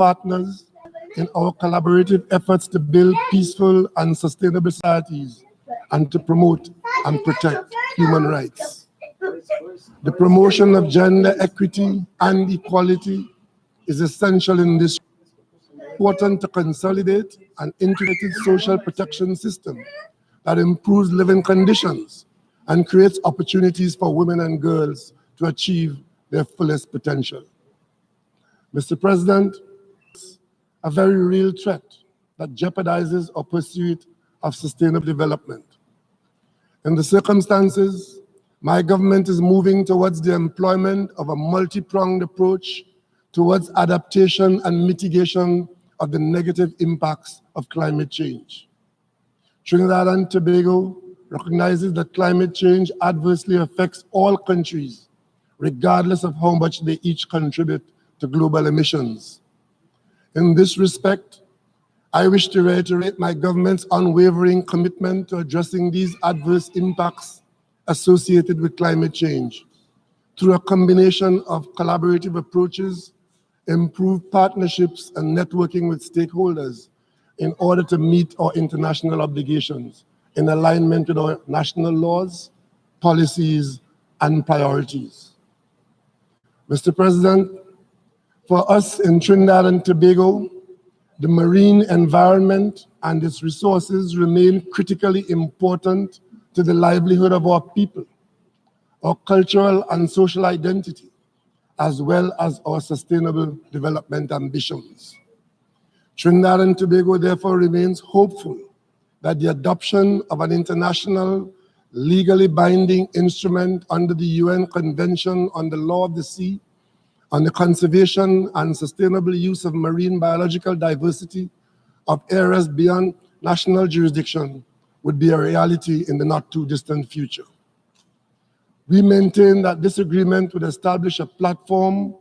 partners in our collaborative efforts to build peaceful and sustainable societies and to promote and protect human rights. The promotion of gender equity and equality is essential in this. Important to consolidate an integrated social protection system that improves living conditions and creates opportunities for women and girls to achieve their fullest potential. Mr. President, a very real threat that jeopardizes our pursuit of sustainable development. In the circumstances, my government is moving towards the employment of a multi-pronged approach towards adaptation and mitigation of the negative impacts of climate change. Trinidad and Tobago recognizes that climate change adversely affects all countries, regardless of how much they each contribute to global emissions. In this respect, I wish to reiterate my government's unwavering commitment to addressing these adverse impacts associated with climate change through a combination of collaborative approaches, improved partnerships, and networking with stakeholders in order to meet our international obligations in alignment with our national laws, policies, and priorities. Mr. President, for us in Trinidad and Tobago, the marine environment and its resources remain critically important to the livelihood of our people, our cultural and social identity, as well as our sustainable development ambitions. Trinidad and Tobago therefore remains hopeful that the adoption of an international, legally binding instrument under the UN Convention on the Law of the Sea on the conservation and sustainable use of marine biological diversity of areas beyond national jurisdiction would be a reality in the not too distant future. We maintain that this agreement would establish a platform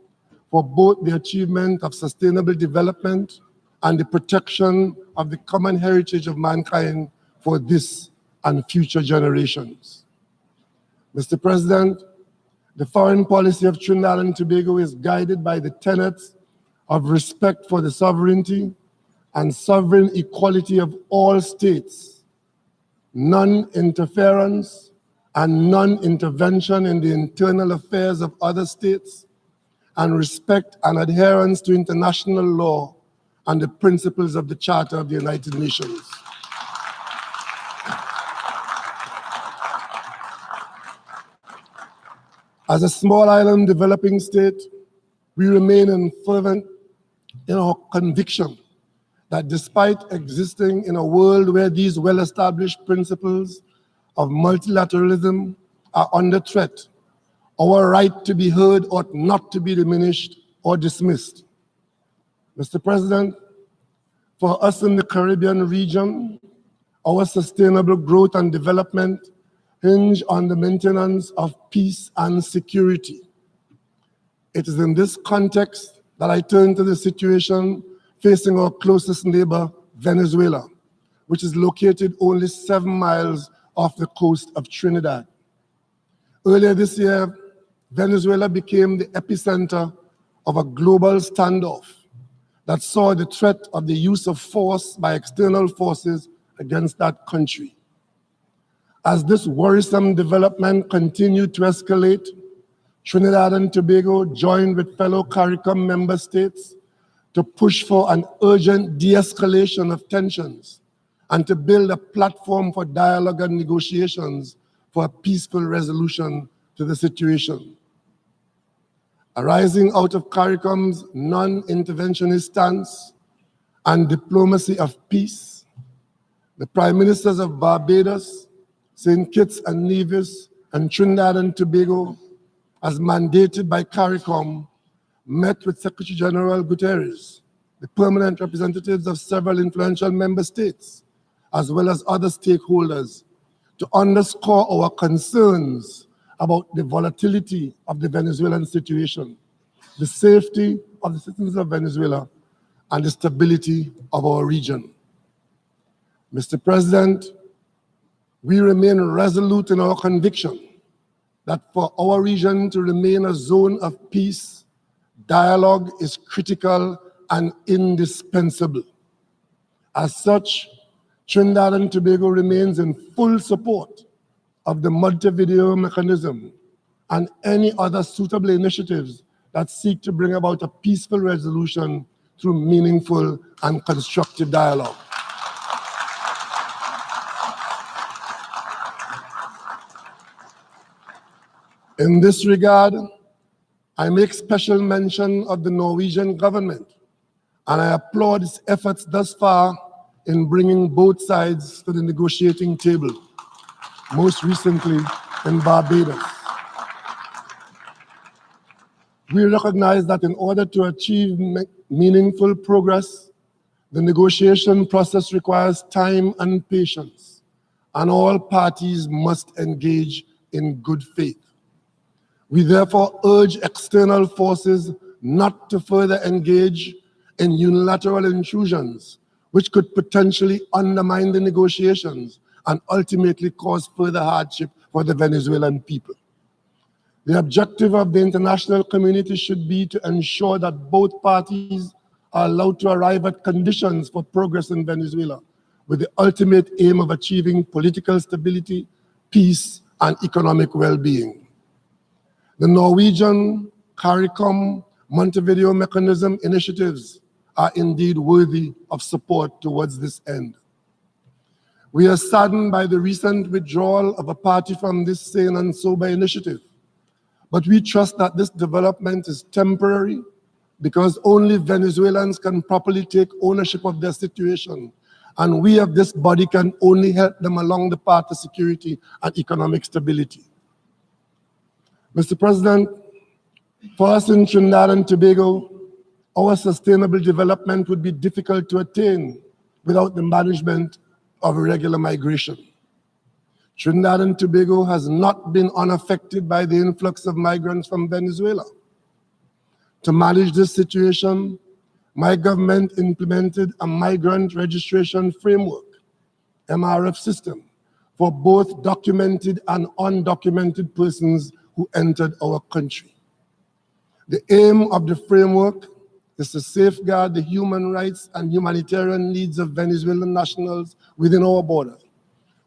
for both the achievement of sustainable development and the protection of the common heritage of mankind for this and future generations. Mr. President, the foreign policy of Trinidad and Tobago is guided by the tenets of respect for the sovereignty and sovereign equality of all states, non-interference and non-intervention in the internal affairs of other states, and respect and adherence to international law and the principles of the Charter of the United Nations. As a small island developing state, we remain fervent in our conviction that despite existing in a world where these well-established principles of multilateralism are under threat, our right to be heard ought not to be diminished or dismissed. Mr. President, for us in the Caribbean region, our sustainable growth and development hinge on the maintenance of peace and security. It is in this context that I turn to the situation facing our closest neighbor, Venezuela, which is located only 7 miles off the coast of Trinidad. Earlier this year, Venezuela became the epicenter of a global standoff that saw the threat of the use of force by external forces against that country. As this worrisome development continued to escalate, Trinidad and Tobago joined with fellow CARICOM member states to push for an urgent de-escalation of tensions and to build a platform for dialogue and negotiations for a peaceful resolution to the situation. Arising out of CARICOM's non-interventionist stance and diplomacy of peace, the Prime Ministers of Barbados, St. Kitts and Nevis, and Trinidad and Tobago, as mandated by CARICOM, met with Secretary General Guterres, the permanent representatives of several influential member states, as well as other stakeholders, to underscore our concerns about the volatility of the Venezuelan situation, the safety of the citizens of Venezuela, and the stability of our region. Mr. President, we remain resolute in our conviction that for our region to remain a zone of peace, dialogue is critical and indispensable. As such, Trinidad and Tobago remains in full support of the Montevideo mechanism and any other suitable initiatives that seek to bring about a peaceful resolution through meaningful and constructive dialogue. In this regard, I make special mention of the Norwegian government, and I applaud its efforts thus far in bringing both sides to the negotiating table, most recently in Barbados. We recognize that in order to achieve meaningful progress, the negotiation process requires time and patience, and all parties must engage in good faith. We therefore urge external forces not to further engage in unilateral intrusions, which could potentially undermine the negotiations and ultimately cause further hardship for the Venezuelan people. The objective of the international community should be to ensure that both parties are allowed to arrive at conditions for progress in Venezuela, with the ultimate aim of achieving political stability, peace, and economic well-being. The Norwegian CARICOM Montevideo mechanism initiatives are indeed worthy of support towards this end. We are saddened by the recent withdrawal of a party from this sane and sober initiative, but we trust that this development is temporary because only Venezuelans can properly take ownership of their situation, and we of this body can only help them along the path to security and economic stability. Mr. President, for us in Trinidad and Tobago, our sustainable development would be difficult to attain without the management of irregular migration. Trinidad and Tobago has not been unaffected by the influx of migrants from Venezuela. To manage this situation, my government implemented a migrant registration framework, MRF system, for both documented and undocumented persons who entered our country. The aim of the framework is to safeguard the human rights and humanitarian needs of Venezuelan nationals within our border,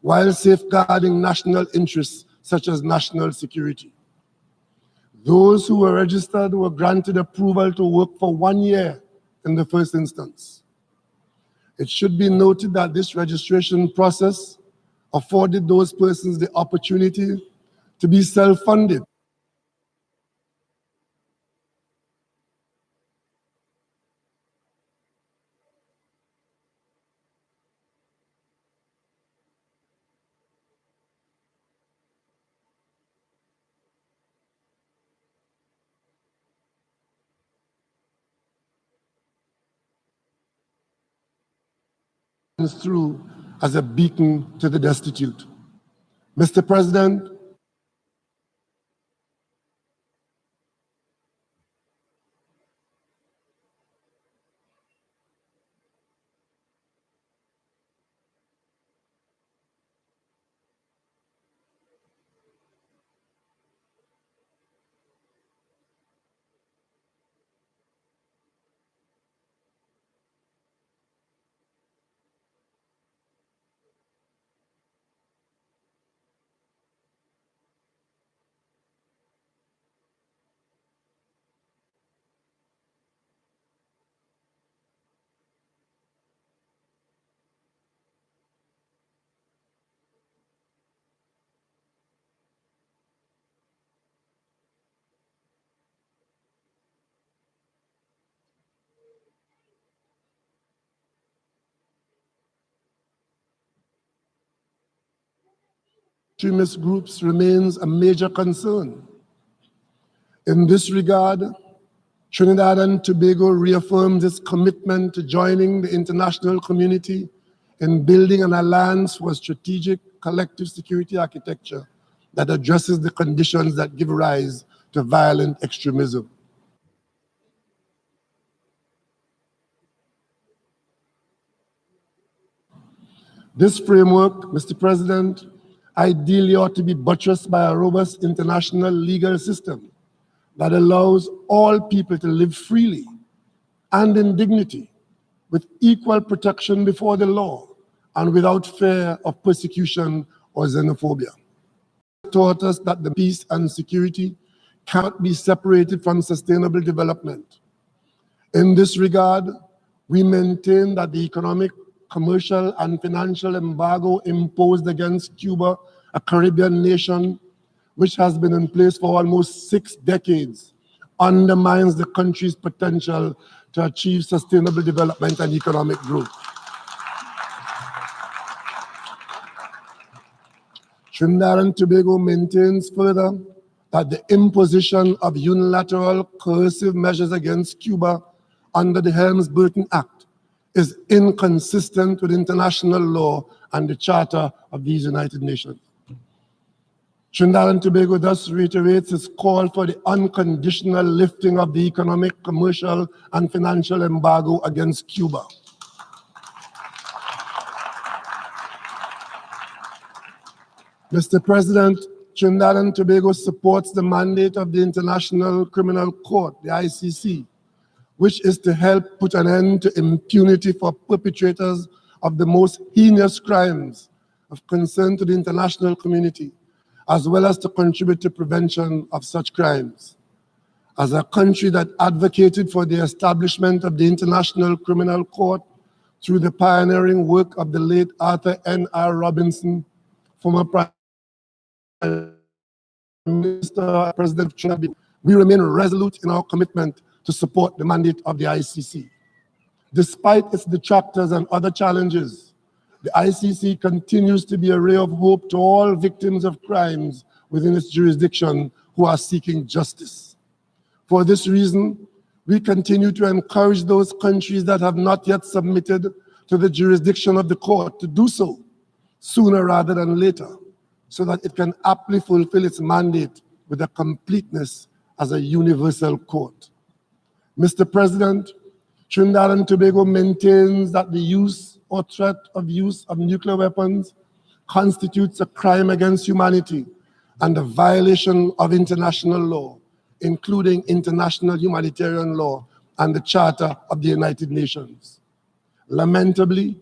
while safeguarding national interests such as national security. Those who were registered were granted approval to work for 1 year in the first instance. It should be noted that this registration process afforded those persons the opportunity to be self-funded. Through as a beacon to the destitute. Mr. President, extremist groups remains a major concern. In this regard, Trinidad and Tobago reaffirms its commitment to joining the international community in building an alliance for a strategic collective security architecture that addresses the conditions that give rise to violent extremism. This framework, Mr. President, ideally ought to be buttressed by a robust international legal system that allows all people to live freely and in dignity, with equal protection before the law, and without fear of persecution or xenophobia. Taught us that the peace and security cannot be separated from sustainable development. In this regard, we maintain that the economic, commercial, and financial embargo imposed against Cuba, a Caribbean nation which has been in place for almost 6 decades, undermines the country's potential to achieve sustainable development and economic growth. Trinidad and Tobago maintains further that the imposition of unilateral coercive measures against Cuba under the Helms-Burton Act is inconsistent with international law and the Charter of these United Nations. Trinidad and Tobago thus reiterates its call for the unconditional lifting of the economic, commercial, and financial embargo against Cuba. Mr. President, Trinidad and Tobago supports the mandate of the International Criminal Court, the ICC, which is to help put an end to impunity for perpetrators of the most heinous crimes of concern to the international community, as well as to contribute to prevention of such crimes. As a country that advocated for the establishment of the International Criminal Court through the pioneering work of the late Arthur N.R. Robinson, former Prime Minister, President of Trinidad, we remain resolute in our commitment to support the mandate of the ICC. Despite its detractors and other challenges, the ICC continues to be a ray of hope to all victims of crimes within its jurisdiction who are seeking justice. For this reason, we continue to encourage those countries that have not yet submitted to the jurisdiction of the court to do so sooner rather than later, so that it can aptly fulfill its mandate with a completeness as a universal court. Mr. President, Trinidad and Tobago maintains that the use or threat of use of nuclear weapons constitutes a crime against humanity and a violation of international law, including international humanitarian law and the Charter of the United Nations. Lamentably,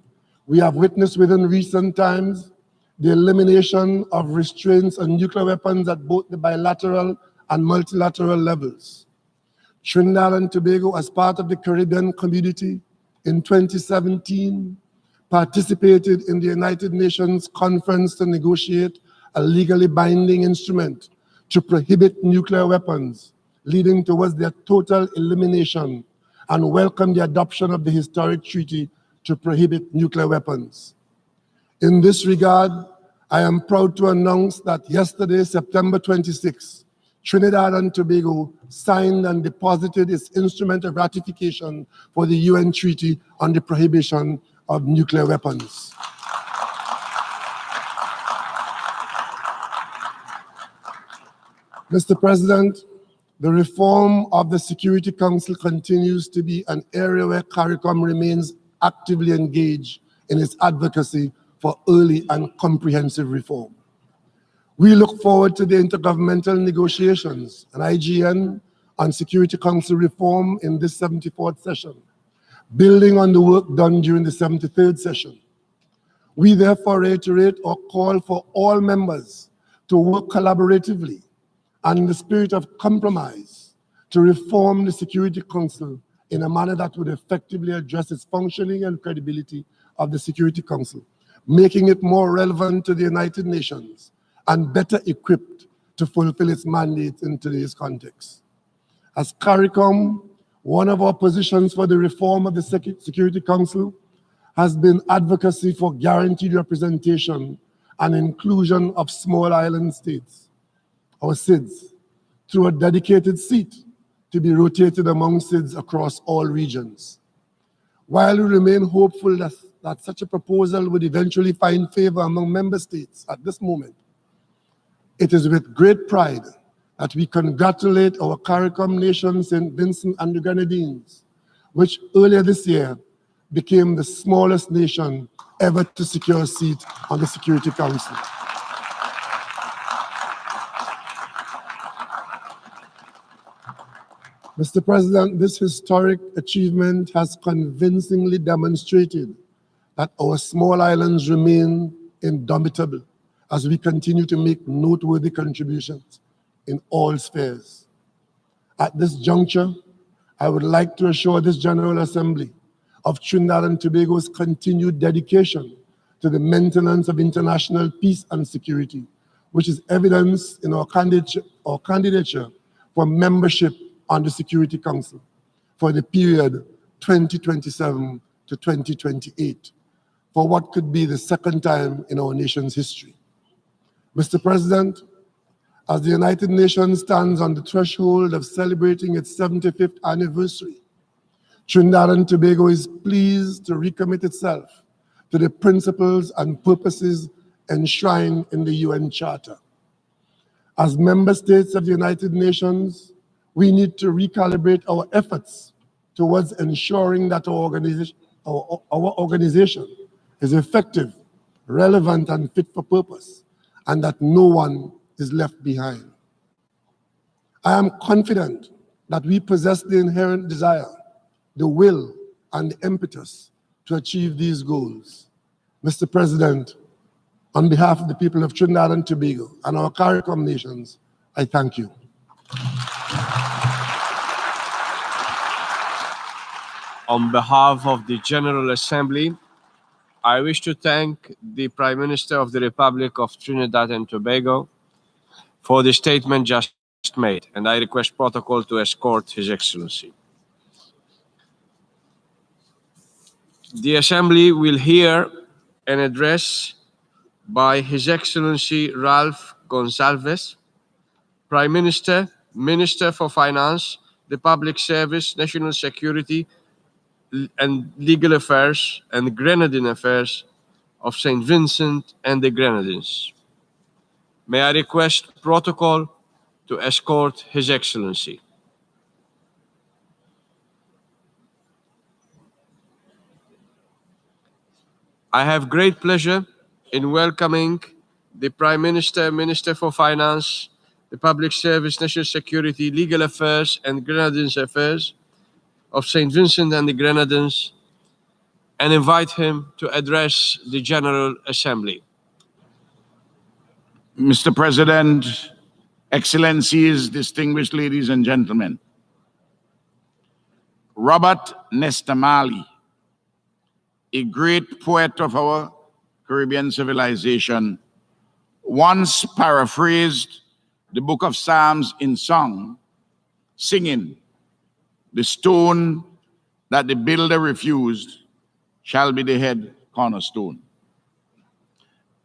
we have witnessed within recent times the elimination of restraints on nuclear weapons at both the bilateral and multilateral levels. Trinidad and Tobago, as part of the Caribbean community, in 2017, participated in the United Nations conference to negotiate a legally binding instrument to prohibit nuclear weapons, leading towards their total elimination, and welcomed the adoption of the historic treaty to prohibit nuclear weapons. In this regard, I am proud to announce that yesterday, September 26, Trinidad and Tobago signed and deposited its instrument of ratification for the UN Treaty on the Prohibition of Nuclear Weapons. Mr. President, the reform of the Security Council continues to be an area where CARICOM remains actively engaged in its advocacy for early and comprehensive reform. We look forward to the intergovernmental negotiations and IGN on Security Council reform in this 74th session, building on the work done during the 73rd session. We therefore reiterate our call for all members to work collaboratively and in the spirit of compromise to reform the Security Council in a manner that would effectively address its functioning and credibility of the Security Council, making it more relevant to the United Nations and better equipped to fulfill its mandate in today's context. As CARICOM, one of our positions for the reform of the Security Council has been advocacy for guaranteed representation and inclusion of small island states, or SIDS, through a dedicated seat to be rotated among SIDS across all regions. While we remain hopeful that such a proposal would eventually find favor among member states at this moment, it is with great pride that we congratulate our CARICOM nation, St. Vincent and the Grenadines, which earlier this year became the smallest nation ever to secure a seat on the Security Council. Mr. President, this historic achievement has convincingly demonstrated that our small islands remain indomitable as we continue to make noteworthy contributions in all spheres. At this juncture, I would like to assure this General Assembly of Trinidad and Tobago's continued dedication to the maintenance of international peace and security, which is evidenced in our candidature for membership on the Security Council for the period 2027 to 2028, for what could be the second time in our nation's history. Mr. President, as the United Nations stands on the threshold of celebrating its 75th anniversary, Trinidad and Tobago is pleased to recommit itself to the principles and purposes enshrined in the UN Charter. As member states of the United Nations, we need to recalibrate our efforts towards ensuring that our organization is effective, relevant, and fit for purpose, and that no one is left behind. I am confident that we possess the inherent desire, the will, and the impetus to achieve these goals. Mr. President, on behalf of the people of Trinidad and Tobago and our CARICOM nations, I thank you. On behalf of the General Assembly, I wish to thank the Prime Minister of the Republic of Trinidad and Tobago for the statement just made, and I request protocol to escort His Excellency. The Assembly will hear an address by His Excellency Ralph Gonsalves, Prime Minister, Minister for Finance, the Public Service, National Security, and Legal Affairs and Grenadine Affairs of St. Vincent and the Grenadines. May I request protocol to escort His Excellency. I have great pleasure in welcoming the Prime Minister, Minister for Finance, the Public Service, National Security, Legal Affairs, and Grenadines Affairs of St. Vincent and the Grenadines, and invite him to address the General Assembly. Mr. President, Excellencies, distinguished ladies and gentlemen, Robert Nesta Marley, a great poet of our Caribbean civilization, once paraphrased the book of Psalms in song, singing, "The stone that the builder refused shall be the head cornerstone."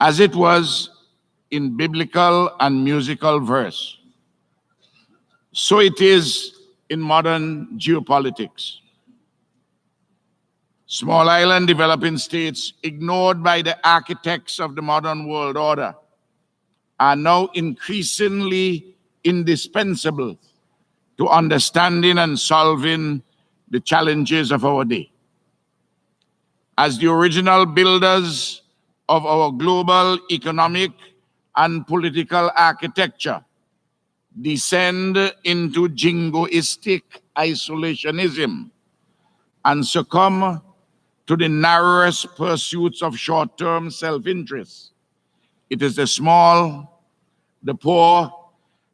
As it was in biblical and musical verse, so it is in modern geopolitics. Small island developing states, ignored by the architects of the modern world order, are now increasingly indispensable to understanding and solving the challenges of our day. As the original builders of our global economic and political architecture descend into jingoistic isolationism and succumb to the narrowest pursuits of short-term self-interest, it is the small, the poor,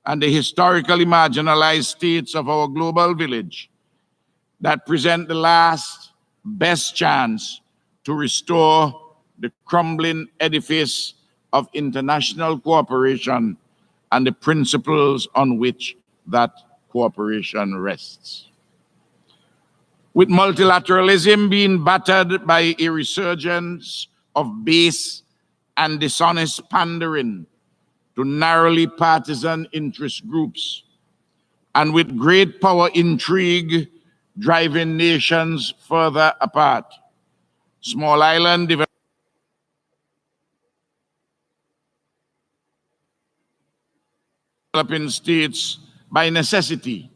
and the historically marginalized states of our global village that present the last best chance to restore the crumbling edifice of international cooperation and the principles on which that cooperation rests. With multilateralism being battered by a resurgence of base and dishonest pandering to narrowly partisan interest groups, and with great power intrigue driving nations further apart, small island developing states by necessity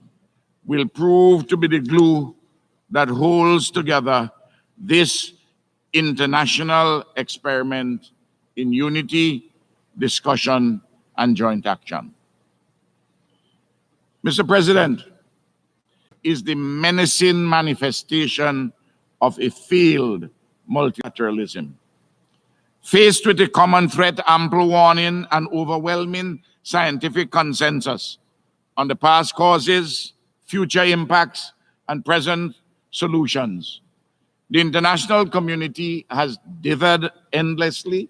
will prove to be the glue that holds together this international experiment in unity, discussion, and joint action. Mr. President, is the menacing manifestation of a failed multilateralism. Faced with a common threat, ample warning, and overwhelming scientific consensus on the past causes, future impacts, and present solutions, the international community has dithered endlessly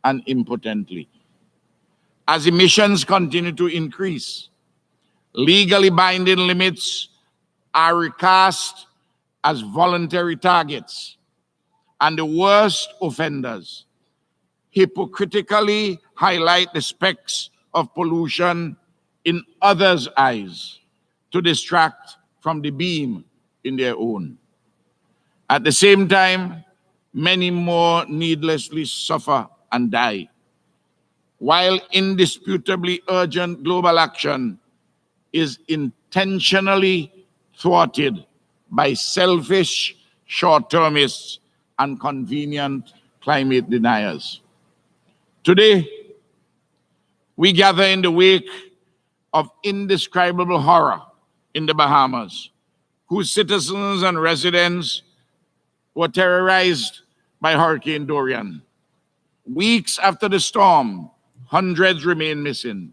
and impotently. As emissions continue to increase, legally binding limits are recast as voluntary targets, and the worst offenders hypocritically highlight the specks of pollution in others' eyes to distract from the beam in their own. At the same time, many more needlessly suffer and die, while indisputably urgent global action is intentionally thwarted by selfish short-termists and convenient climate deniers. Today, we gather in the wake of indescribable horror in the Bahamas, whose citizens and residents were terrorized by Hurricane Dorian. Weeks after the storm, hundreds remain missing.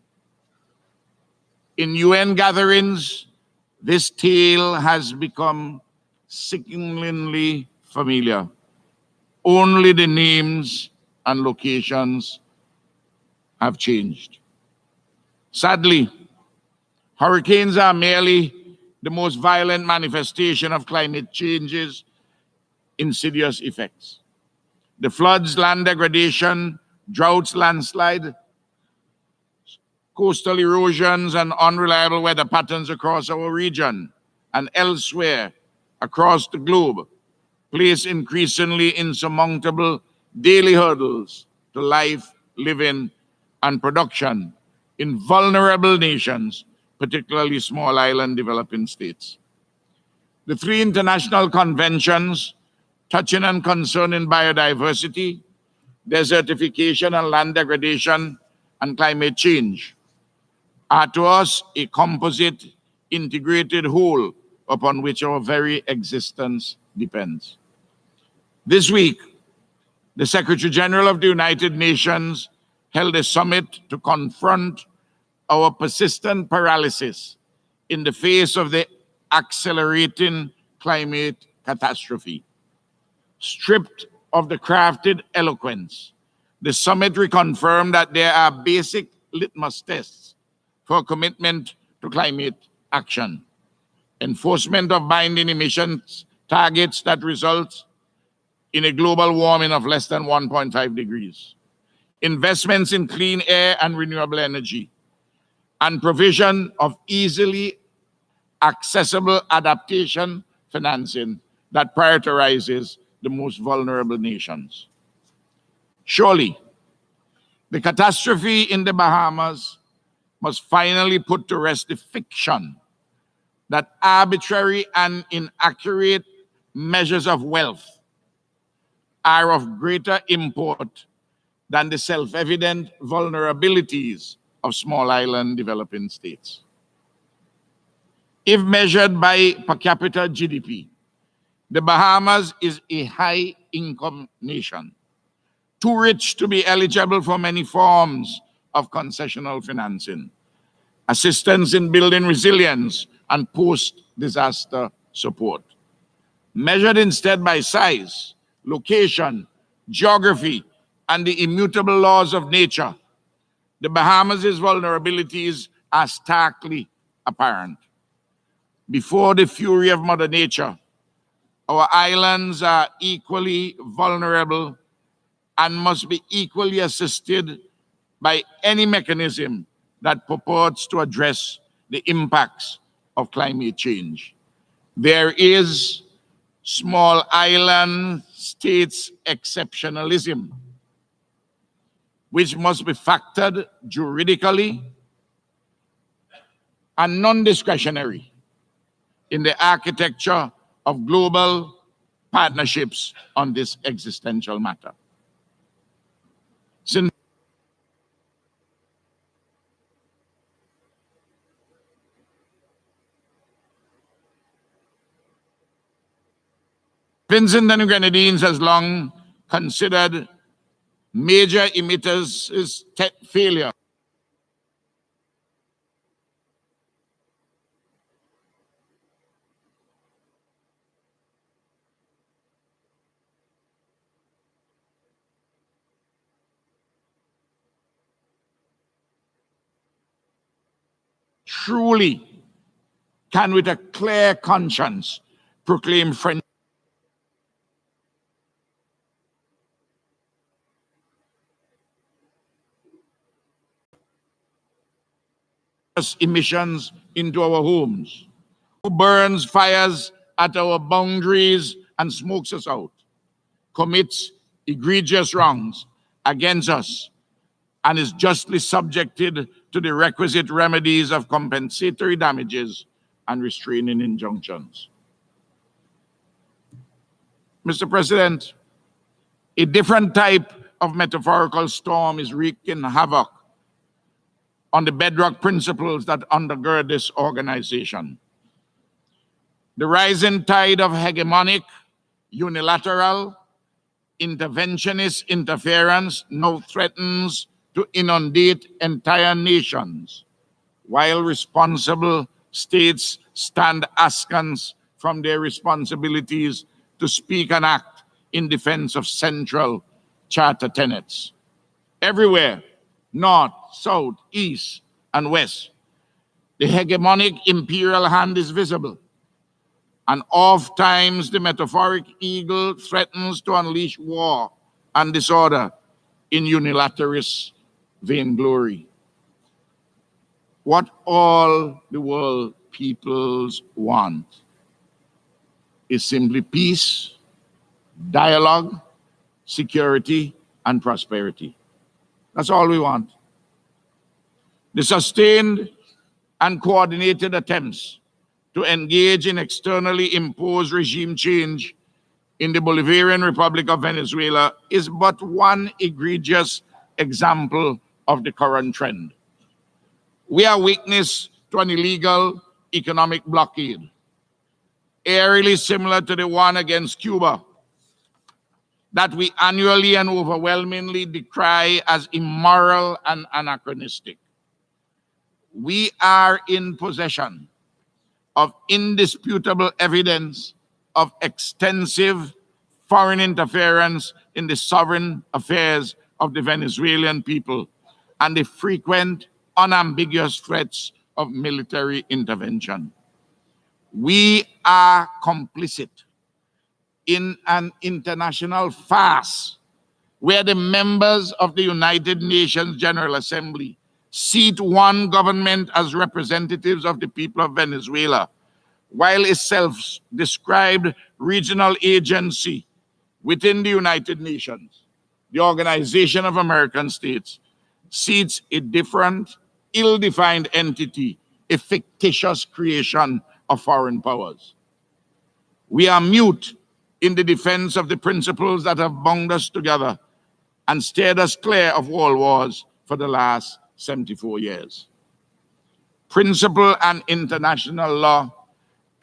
In UN gatherings, this tale has become sickeningly familiar. Only the names and locations have changed. Sadly, hurricanes are merely the most violent manifestation of climate change's insidious effects. The floods, land degradation, droughts, landslide, coastal erosions, and unreliable weather patterns across our region and elsewhere across the globe place increasingly insurmountable daily hurdles to life, living, and production in vulnerable nations, particularly small island developing states. The three international conventions touching and concerning biodiversity, desertification and land degradation, and climate change are to us a composite, integrated whole upon which our very existence depends. This week, the Secretary General of the United Nations held a summit to confront our persistent paralysis in the face of the accelerating climate catastrophe. Stripped of the crafted eloquence, the summit reconfirmed that there are basic litmus tests for commitment to climate action. Enforcement of binding emissions targets that result in a global warming of less than 1.5 degrees. Investments in clean air and renewable energy, and provision of easily accessible adaptation financing that prioritizes the most vulnerable nations. Surely, the catastrophe in the Bahamas must finally put to rest the fiction that arbitrary and inaccurate measures of wealth are of greater import than the self-evident vulnerabilities of small island developing states. If measured by per capita GDP, the Bahamas is a high-income nation, too rich to be eligible for many forms of concessional financing, assistance in building resilience, and post-disaster support. Measured instead by size, location, geography, and the immutable laws of nature, the Bahamas' vulnerabilities are starkly apparent. Before the fury of Mother Nature, our islands are equally vulnerable and must be equally assisted by any mechanism that purports to address the impacts of climate change. There is small island states exceptionalism, which must be factored juridically and non-discretionary in the architecture of global partnerships on this existential matter. Since Vincent and the Grenadines has long considered major emitters as failure. Truly can with a clear conscience proclaim friendship emissions into our homes, who burns fires at our boundaries and smokes us out, commits egregious wrongs against us, and is justly subjected to the requisite remedies of compensatory damages and restraining injunctions. Mr. President, a different type of metaphorical storm is wreaking havoc on the bedrock principles that undergird this organization. The rising tide of hegemonic, unilateral, interventionist interference now threatens to inundate entire nations, while responsible states stand askance from their responsibilities to speak and act in defense of central charter tenets. Everywhere, north, south, east, and west, the hegemonic imperial hand is visible, and oft times the metaphoric eagle threatens to unleash war and disorder in unilateralist vainglory. What all the world peoples want is simply peace, dialogue, security, and prosperity. That's all we want. The sustained and coordinated attempts to engage in externally imposed regime change in the Bolivarian Republic of Venezuela is but one egregious example of the current trend. We are witness to an illegal economic blockade, eerily similar to the one against Cuba, that we annually and overwhelmingly decry as immoral and anachronistic. We are in possession of indisputable evidence of extensive foreign interference in the sovereign affairs of the Venezuelan people and the frequent, unambiguous threats of military intervention. We are complicit in an international farce where the members of the United Nations General Assembly seat one government as representatives of the people of Venezuela, while a self-described regional agency within the United Nations, the Organization of American States, seats a different, ill-defined entity, a fictitious creation of foreign powers. We are mute in the defense of the principles that have bound us together and steered us clear of world wars for the last 74 years. Principle and international law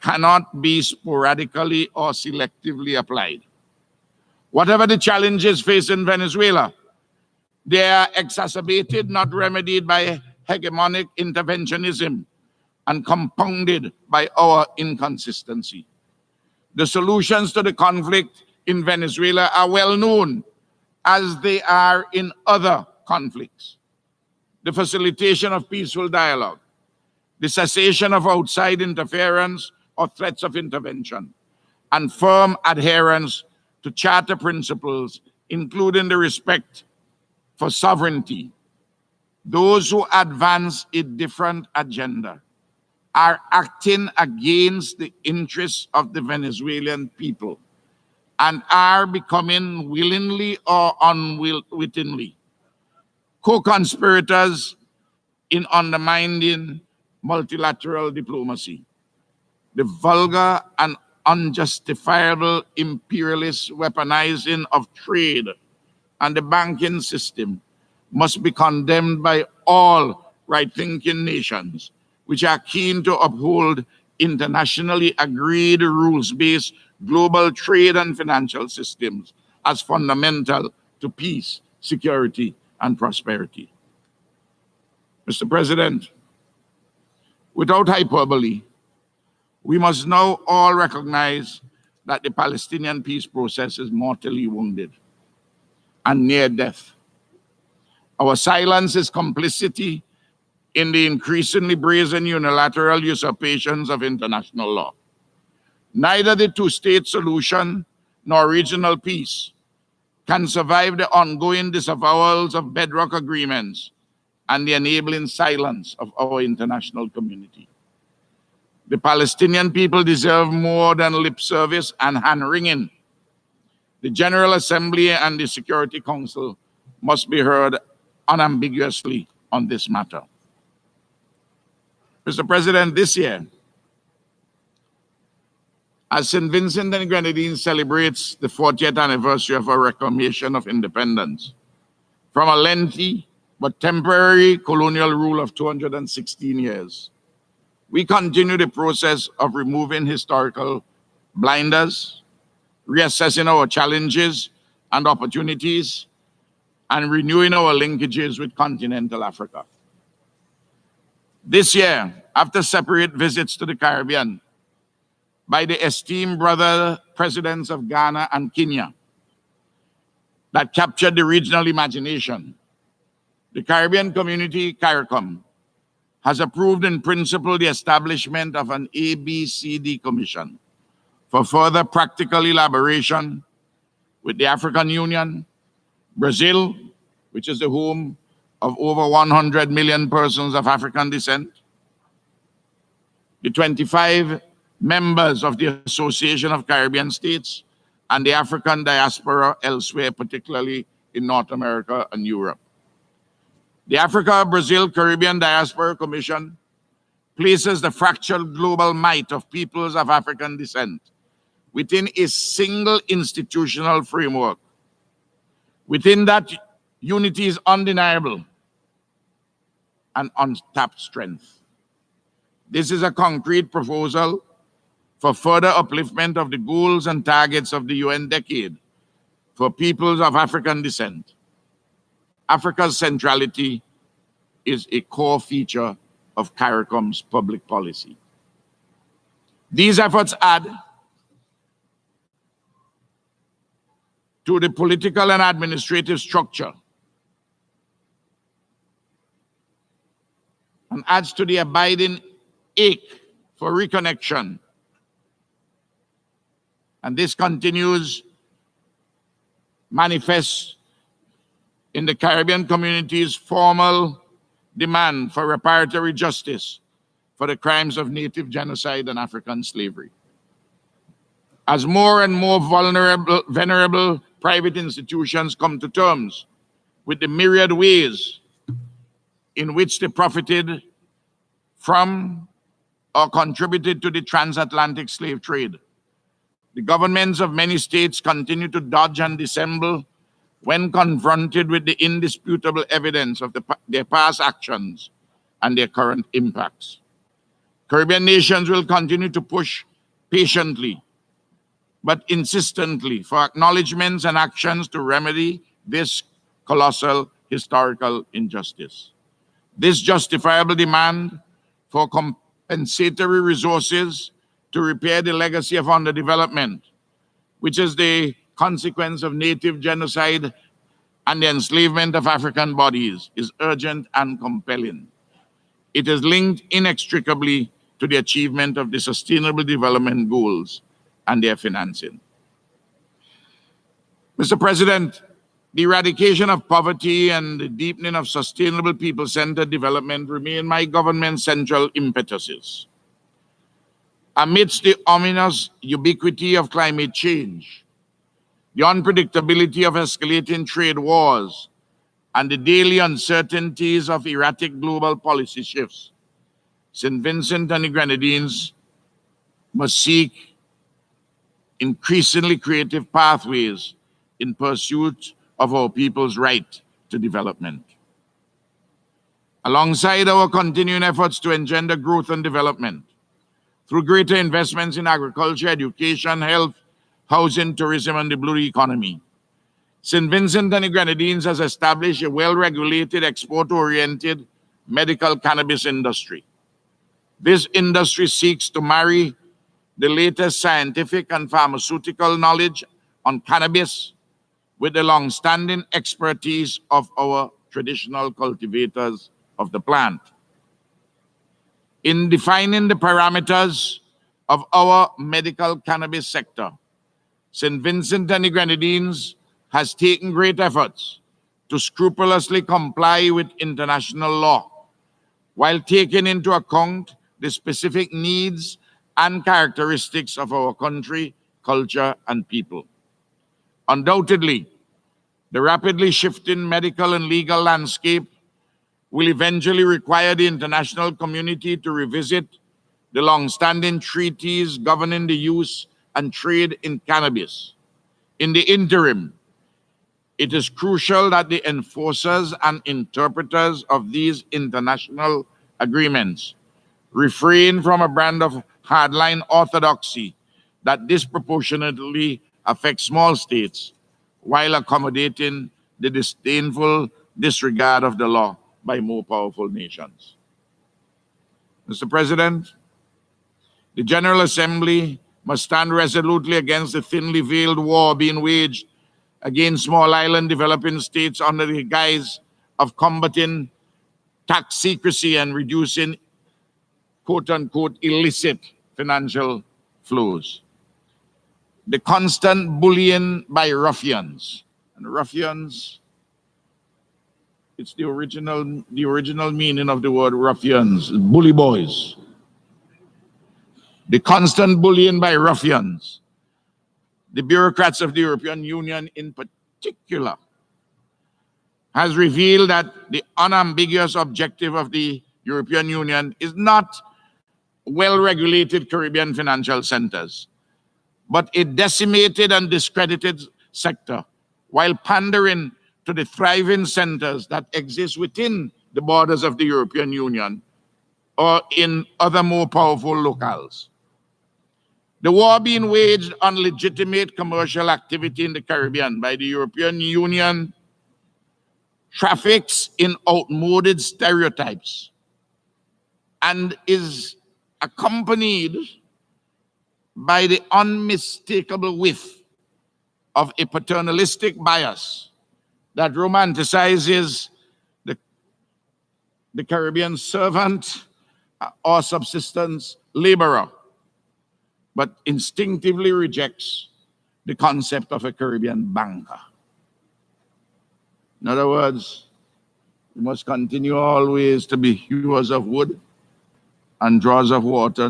cannot be sporadically or selectively applied. Whatever the challenges facing Venezuela, they are exacerbated, not remedied by hegemonic interventionism and compounded by our inconsistency. The solutions to the conflict in Venezuela are well known, as they are in other conflicts. The facilitation of peaceful dialogue, the cessation of outside interference or threats of intervention, and firm adherence to charter principles, including the respect for sovereignty. Those who advance a different agenda are acting against the interests of the Venezuelan people and are becoming, willingly or unwittingly, co-conspirators in undermining multilateral diplomacy. The vulgar and unjustifiable imperialist weaponizing of trade and the banking system must be condemned by all right-thinking nations, which are keen to uphold internationally agreed rules-based global trade and financial systems as fundamental to peace, security, and prosperity. Mr. President, without hyperbole, we must now all recognize that the Palestinian peace process is mortally wounded and near death. Our silence is complicity in the increasingly brazen unilateral usurpations of international law. Neither the two-state solution nor regional peace can survive the ongoing disavowals of bedrock agreements and the enabling silence of our international community. The Palestinian people deserve more than lip service and hand-wringing. The General Assembly and the Security Council must be heard unambiguously on this matter. Mr. President, this year, as St. Vincent and Grenadines celebrates the 40th anniversary of our reclamation of independence from a lengthy but temporary colonial rule of 216 years, we continue the process of removing historical blinders, reassessing our challenges and opportunities, and renewing our linkages with continental Africa. This year, after separate visits to the Caribbean by the esteemed brother presidents of Ghana and Kenya that captured the regional imagination, the Caribbean Community, CARICOM, has approved in principle the establishment of an ABCD Commission for further practical elaboration with the African Union, Brazil, which is the home of over 100 million persons of African descent, the 25 members of the Association of Caribbean States, and the African diaspora elsewhere, particularly in North America and Europe. The Africa-Brazil-Caribbean Diaspora Commission places the fractured global might of peoples of African descent within a single institutional framework. Within that, unity is undeniable and untapped strength. This is a concrete proposal for further upliftment of the goals and targets of the UN decade for peoples of African descent. Africa's centrality is a core feature of CARICOM's public policy. These efforts add to the political and administrative structure and adds to the abiding ache for reconnection. And this continues manifests in the Caribbean community's formal demand for reparatory justice for the crimes of native genocide and African slavery. As more and more venerable private institutions come to terms with the myriad ways in which they profited from or contributed to the transatlantic slave trade, the governments of many states continue to dodge and dissemble when confronted with the indisputable evidence of their past actions and their current impacts. Caribbean nations will continue to push patiently but insistently for acknowledgements and actions to remedy this colossal historical injustice. This justifiable demand for compensatory resources to repair the legacy of underdevelopment, which is the consequence of native genocide and the enslavement of African bodies, is urgent and compelling. It is linked inextricably to the achievement of the Sustainable Development Goals and their financing. Mr. President, the eradication of poverty and the deepening of sustainable people-centered development remain my government's central impetuses. Amidst the ominous ubiquity of climate change, the unpredictability of escalating trade wars, and the daily uncertainties of erratic global policy shifts, St. Vincent and the Grenadines must seek increasingly creative pathways in pursuit of our people's right to development. Alongside our continuing efforts to engender growth and development, through greater investments in agriculture, education, health, housing, tourism, and the blue economy. St. Vincent and the Grenadines has established a well-regulated, export-oriented medical cannabis industry. This industry seeks to marry the latest scientific and pharmaceutical knowledge on cannabis with the long-standing expertise of our traditional cultivators of the plant. In defining the parameters of our medical cannabis sector, St. Vincent and the Grenadines has taken great efforts to scrupulously comply with international law, while taking into account the specific needs and characteristics of our country, culture, and people. Undoubtedly, the rapidly shifting medical and legal landscape will eventually require the international community to revisit the long-standing treaties governing the use and trade in cannabis. In the interim, it is crucial that the enforcers and interpreters of these international agreements refrain from a brand of hardline orthodoxy that disproportionately affects small states while accommodating the disdainful disregard of the law by more powerful nations. Mr. President, the General Assembly must stand resolutely against the thinly veiled war being waged against small island developing states under the guise of combating tax secrecy and reducing quote-unquote illicit financial flows. The constant bullying by ruffians, and ruffians, it's the original meaning of the word ruffians, bully boys. The constant bullying by ruffians, the bureaucrats of the European Union in particular, has revealed that the unambiguous objective of the European Union is not well-regulated Caribbean financial centers, but a decimated and discredited sector, while pandering to the thriving centers that exist within the borders of the European Union or in other more powerful locales. The war being waged on legitimate commercial activity in the Caribbean by the European Union traffics in outmoded stereotypes and is accompanied by the unmistakable whiff of a paternalistic bias that romanticizes the Caribbean servant or subsistence laborer, but instinctively rejects the concept of a Caribbean banker. In other words, we must continue always to be hewers of wood and drawers of water.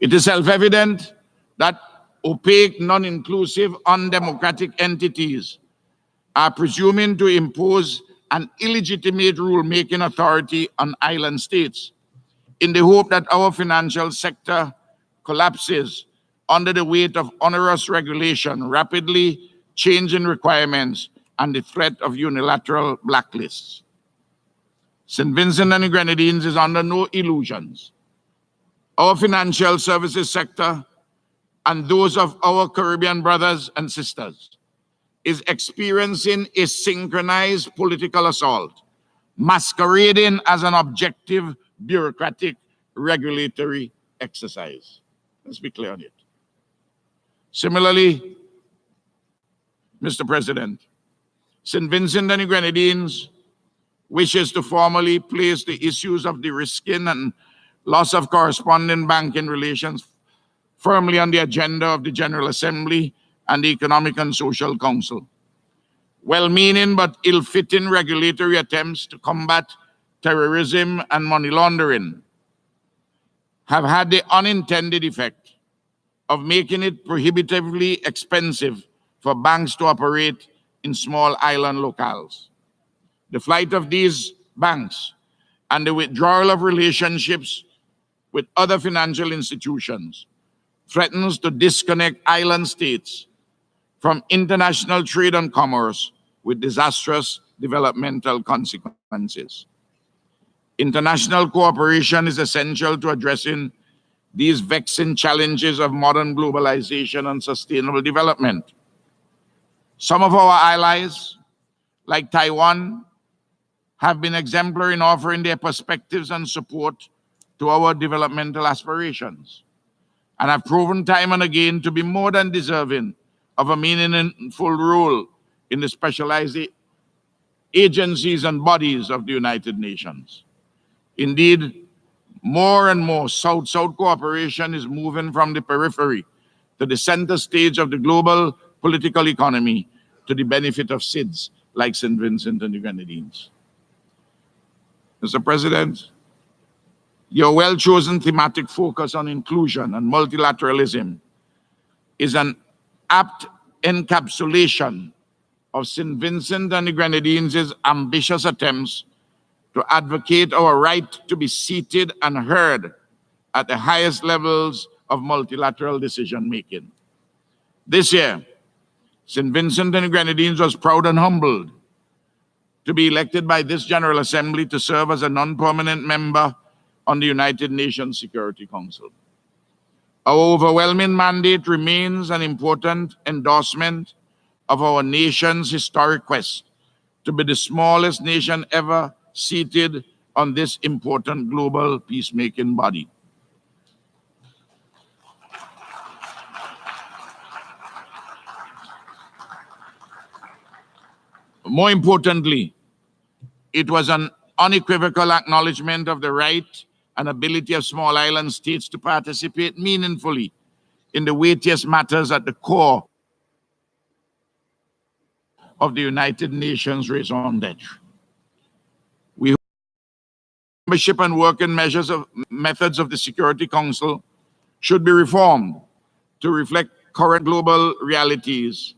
It is self-evident that opaque, non-inclusive, undemocratic entities are presuming to impose an illegitimate rule-making authority on island states in the hope that our financial sector collapses under the weight of onerous regulation, rapidly changing requirements, and the threat of unilateral blacklists. St. Vincent and the Grenadines is under no illusions. Our financial services sector and those of our Caribbean brothers and sisters is experiencing a synchronized political assault, masquerading as an objective bureaucratic regulatory exercise. Let's be clear on it. Similarly, Mr. President, St. Vincent and the Grenadines wishes to formally place the issues of de-risking and loss of corresponding banking relations firmly on the agenda of the General Assembly and the Economic and Social Council. Well-meaning but ill-fitting regulatory attempts to combat terrorism and money laundering have had the unintended effect of making it prohibitively expensive for banks to operate in small island locales. The flight of these banks and the withdrawal of relationships with other financial institutions threatens to disconnect island states from international trade and commerce with disastrous developmental consequences. International cooperation is essential to addressing these vexing challenges of modern globalization and sustainable development. Some of our allies, like Taiwan, have been exemplary in offering their perspectives and support to our developmental aspirations, and have proven time and again to be more than deserving of a meaningful role in the specialized agencies and bodies of the United Nations. Indeed, more and more South-South cooperation is moving from the periphery to the center stage of the global political economy to the benefit of SIDS like St. Vincent and the Grenadines. Mr. President, your well-chosen thematic focus on inclusion and multilateralism is an apt encapsulation of St. Vincent and the Grenadines' ambitious attempts to advocate our right to be seated and heard at the highest levels of multilateral decision-making. This year, St. Vincent and the Grenadines was proud and humbled to be elected by this General Assembly to serve as a non-permanent member on the United Nations Security Council. Our overwhelming mandate remains an important endorsement of our nation's historic quest to be the smallest nation ever seated on this important global peacemaking body. More importantly, it was an unequivocal acknowledgement of the right and ability of small island states to participate meaningfully in the weightiest matters at the core of the United Nations raison d'etre. We hope membership and working methods of the Security Council should be reformed to reflect current global realities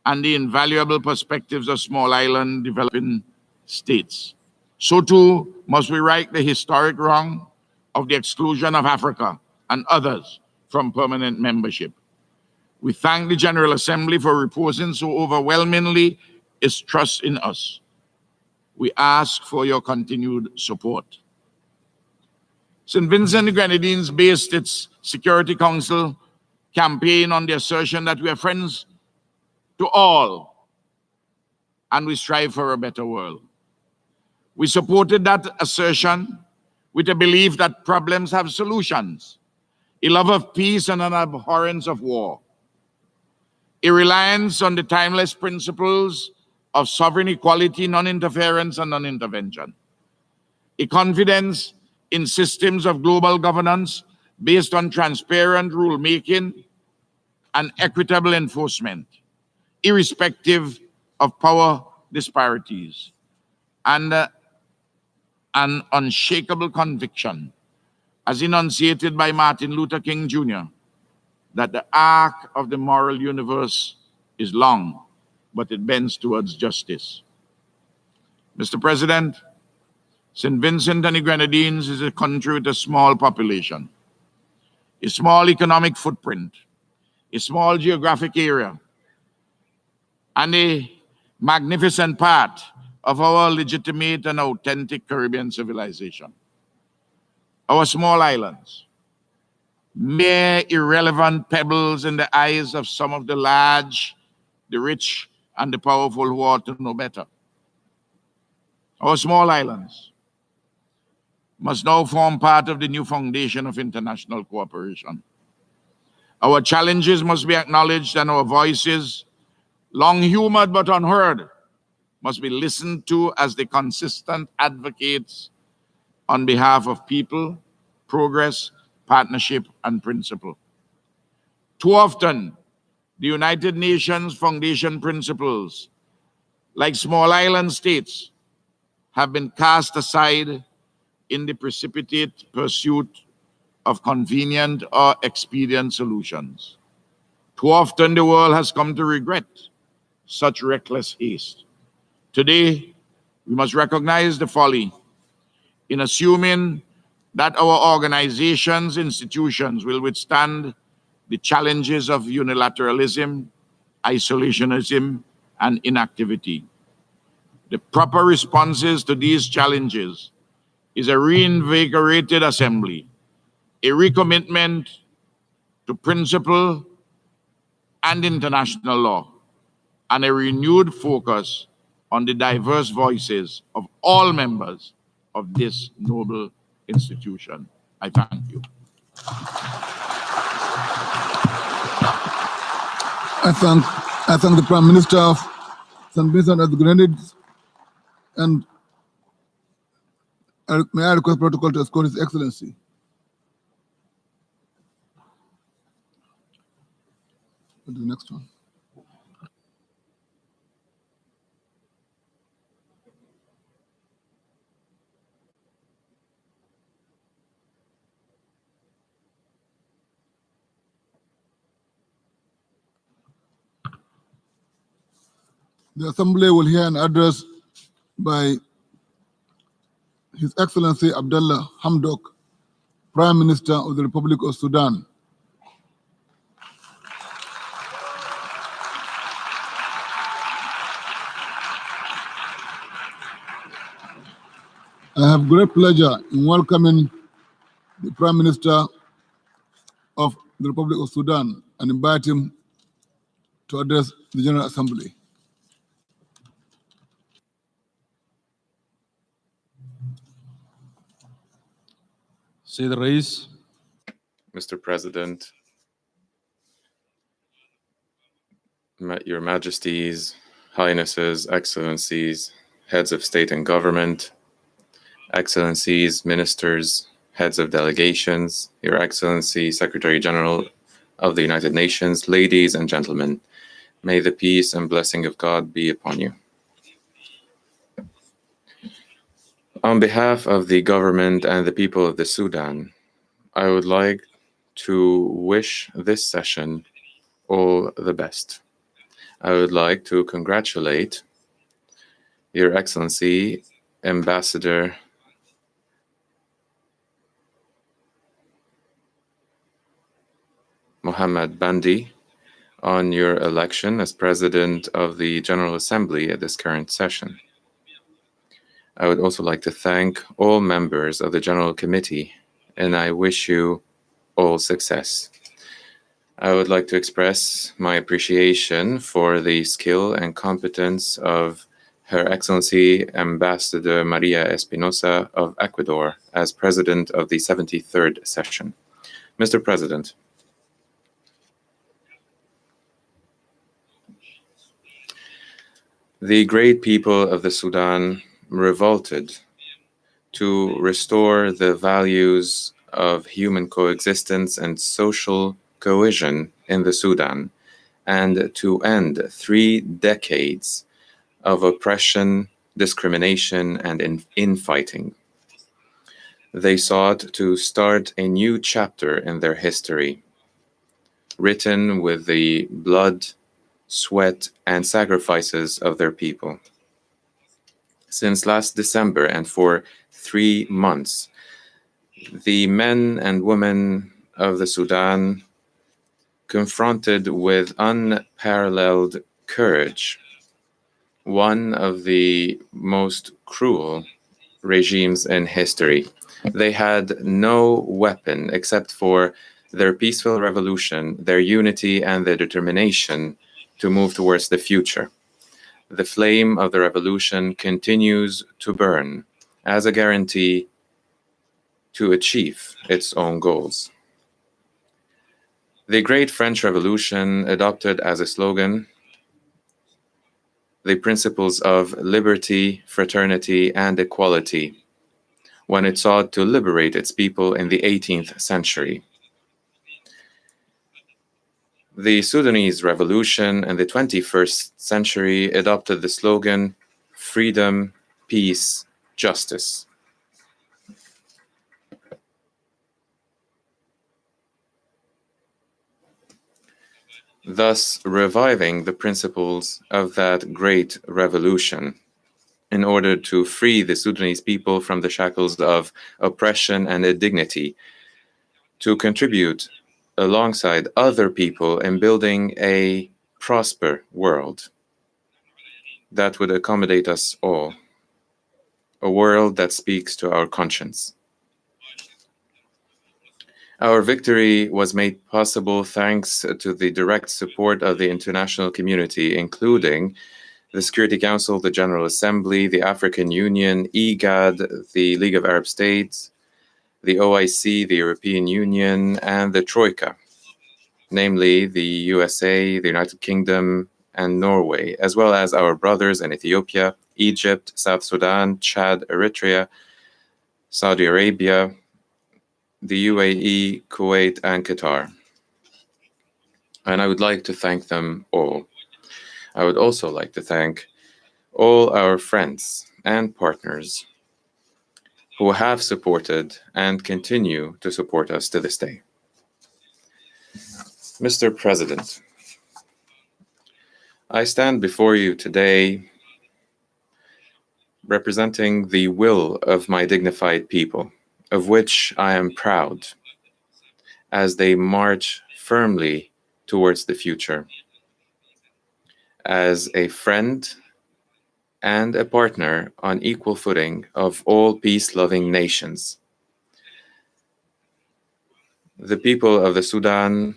and the invaluable perspectives of small island developing states. So too must we right the historic wrong of the exclusion of Africa and others from permanent membership. We thank the General Assembly for reposing so overwhelmingly its trust in us. We ask for your continued support. St. Vincent and the Grenadines based its Security Council campaign on the assertion that we are friends to all and we strive for a better world. We supported that assertion with a belief that problems have solutions, a love of peace and an abhorrence of war, a reliance on the timeless principles of sovereign equality, non-interference, and non-intervention, a confidence in systems of global governance based on transparent rulemaking and equitable enforcement, irrespective of power disparities, and an unshakable conviction, as enunciated by Martin Luther King Jr., that the arc of the moral universe is long, but it bends towards justice. Mr. President, St. Vincent and the Grenadines is a country with a small population, a small economic footprint, a small geographic area, and a magnificent part of our legitimate and authentic Caribbean civilization. Our small islands, mere irrelevant pebbles in the eyes of some of the large, the rich, and the powerful who ought to know better. Our small islands must now form part of the new foundation of international cooperation. Our challenges must be acknowledged and our voices, long humored but unheard, must be listened to as the consistent advocates on behalf of people, progress, partnership, and principle. Too often, the United Nations Foundation principles, like small island states, have been cast aside in the precipitate pursuit of convenient or expedient solutions. Too often, the world has come to regret such reckless haste. Today, we must recognize the folly in assuming that our organizations, institutions will withstand the challenges of unilateralism, isolationism, and inactivity. The proper responses to these challenges is a reinvigorated assembly, a recommitment to principle and international law, and a renewed focus on the diverse voices of all members of this noble institution. I thank you. I thank the Prime Minister of St. Vincent and the Grenadines, and may I request protocol to escort His Excellency. Go to the next one. The Assembly will hear an address by His Excellency Abdalla Hamdok, Prime Minister of the Republic of Sudan. I have great pleasure in welcoming the Prime Minister of the Republic of Sudan and invite him to address the General Assembly. Sayyid Rais, Mr. President, Your Majesties, Highnesses, Excellencies, Heads of State and Government, Excellencies, Ministers, Heads of Delegations, Your Excellency, Secretary General of the United Nations, ladies and gentlemen, may the peace and blessing of God be upon you. On behalf of the government and the people of the Sudan, I would like to wish this session all the best. I would like to congratulate Your Excellency, Ambassador Mohammed Bandi, on your election as President of the General Assembly at this current session. I would also like to thank all members of the General Committee, and I wish you all success. I would like to express my appreciation for the skill and competence of Her Excellency Ambassador Maria Espinosa of Ecuador as President of the 73rd session. Mr. President, the great people of the Sudan revolted to restore the values of human coexistence and social cohesion in the Sudan, and to end 3 decades of oppression, discrimination, and infighting. They sought to start a new chapter in their history, written with the blood, sweat, and sacrifices of their people. Since last December, and for 3 months, the men and women of the Sudan, confronted with unparalleled courage, one of the most cruel regimes in history. They had no weapon except for their peaceful revolution, their unity, and their determination to move towards the future. The flame of the revolution continues to burn as a guarantee to achieve its own goals. The Great French Revolution adopted as a slogan the principles of liberty, fraternity, and equality when it sought to liberate its people in the 18th century. The Sudanese Revolution in the 21st century adopted the slogan freedom, peace, justice. Thus reviving the principles of that great revolution in order to free the Sudanese people from the shackles of oppression and indignity, to contribute alongside other people in building a prosperous world that would accommodate us all, a world that speaks to our conscience. Our victory was made possible thanks to the direct support of the international community, including the Security Council, the General Assembly, the African Union, IGAD, the League of Arab States, the OIC, the European Union, and the Troika, namely the USA, the United Kingdom, and Norway, as well as our brothers in Ethiopia, Egypt, South Sudan, Chad, Eritrea, Saudi Arabia, the UAE, Kuwait, and Qatar. And I would like to thank them all. I would also like to thank all our friends and partners who have supported and continue to support us to this day. Mr. President, I stand before you today representing the will of my dignified people, of which I am proud, as they march firmly towards the future. As a friend and a partner on equal footing of all peace-loving nations. The people of the Sudan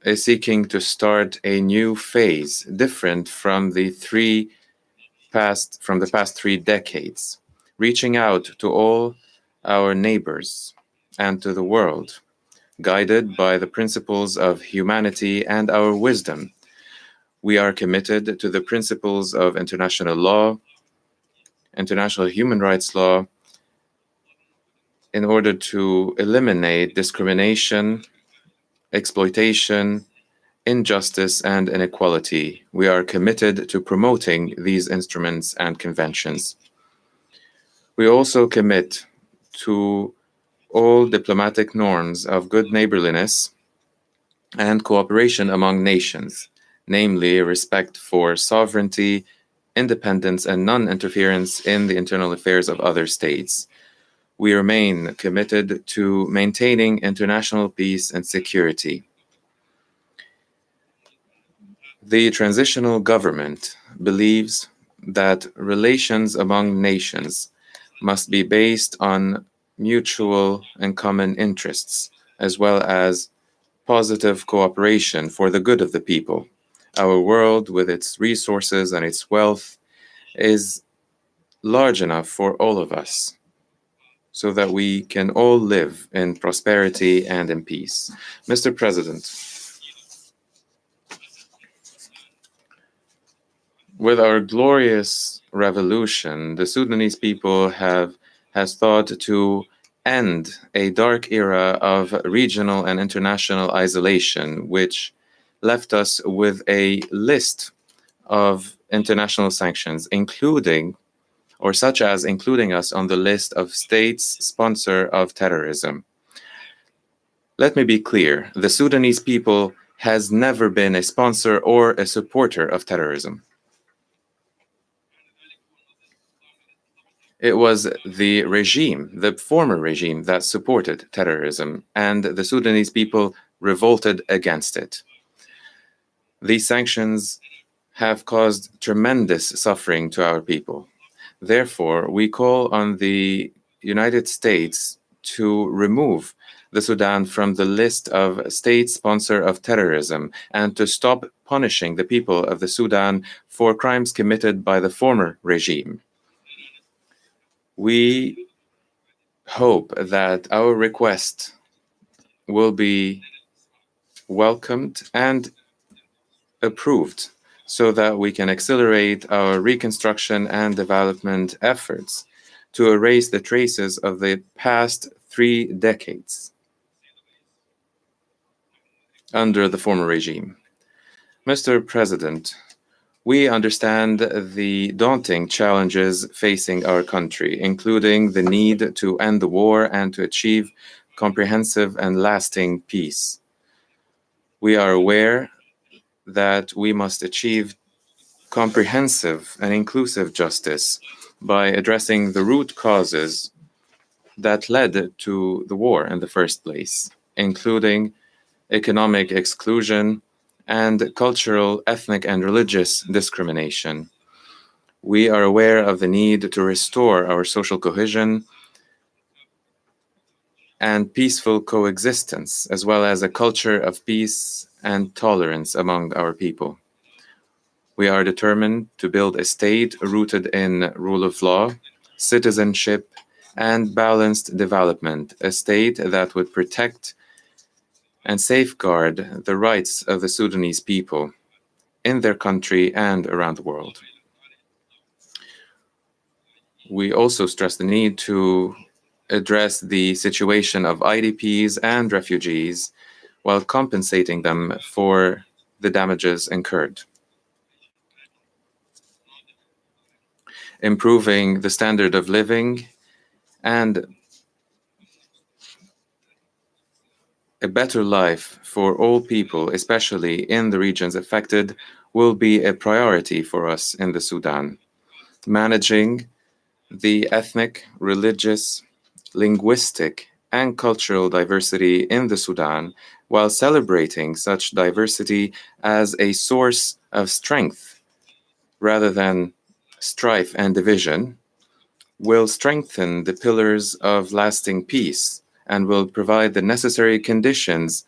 is seeking to start a new phase, different from the past 3 decades, reaching out to all our neighbors and to the world, guided by the principles of humanity and our wisdom. We are committed to the principles of international law, international human rights law, in order to eliminate discrimination, exploitation, injustice, and inequality. We are committed to promoting these instruments and conventions. We also commit to all diplomatic norms of good neighborliness and cooperation among nations, namely respect for sovereignty, independence, and non-interference in the internal affairs of other states. We remain committed to maintaining international peace and security. The transitional government believes that relations among nations must be based on mutual and common interests, as well as positive cooperation for the good of the people. Our world, with its resources and its wealth, is large enough for all of us, so that we can all live in prosperity and in peace. Mr. President, with our glorious revolution, the Sudanese people has thought to end a dark era of regional and international isolation, which left us with a list of international sanctions, including us on the list of states sponsor of terrorism. Let me be clear, the Sudanese people has never been a sponsor or a supporter of terrorism. It was the regime, the former regime, that supported terrorism, and the Sudanese people revolted against it. These sanctions have caused tremendous suffering to our people. Therefore, we call on the United States to remove the Sudan from the list of state sponsor of terrorism and to stop punishing the people of the Sudan for crimes committed by the former regime. We hope that our request will be welcomed and approved so that we can accelerate our reconstruction and development efforts to erase the traces of the past 3 decades under the former regime. Mr. President, we understand the daunting challenges facing our country, including the need to end the war and to achieve comprehensive and lasting peace. We are aware that we must achieve comprehensive and inclusive justice by addressing the root causes that led to the war in the first place, including economic exclusion and cultural, ethnic, and religious discrimination. We are aware of the need to restore our social cohesion and peaceful coexistence, as well as a culture of peace and tolerance among our people. We are determined to build a state rooted in rule of law, citizenship, and balanced development, a state that would protect and safeguard the rights of the Sudanese people in their country and around the world. We also stress the need to address the situation of IDPs and refugees while compensating them for the damages incurred. Improving the standard of living and a better life for all people, especially in the regions affected, will be a priority for us in the Sudan. Managing the ethnic, religious, linguistic, and cultural diversity in the Sudan, while celebrating such diversity as a source of strength rather than strife and division, will strengthen the pillars of lasting peace and will provide the necessary conditions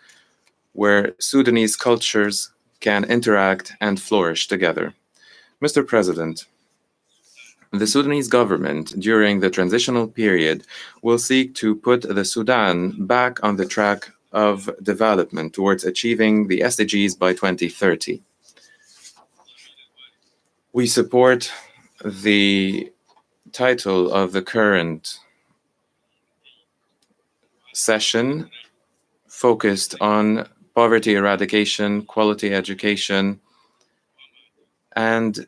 where Sudanese cultures can interact and flourish together. Mr. President, the Sudanese government during the transitional period will seek to put the Sudan back on the track of development towards achieving the SDGs by 2030. We support the title of the current session focused on poverty eradication, quality education, and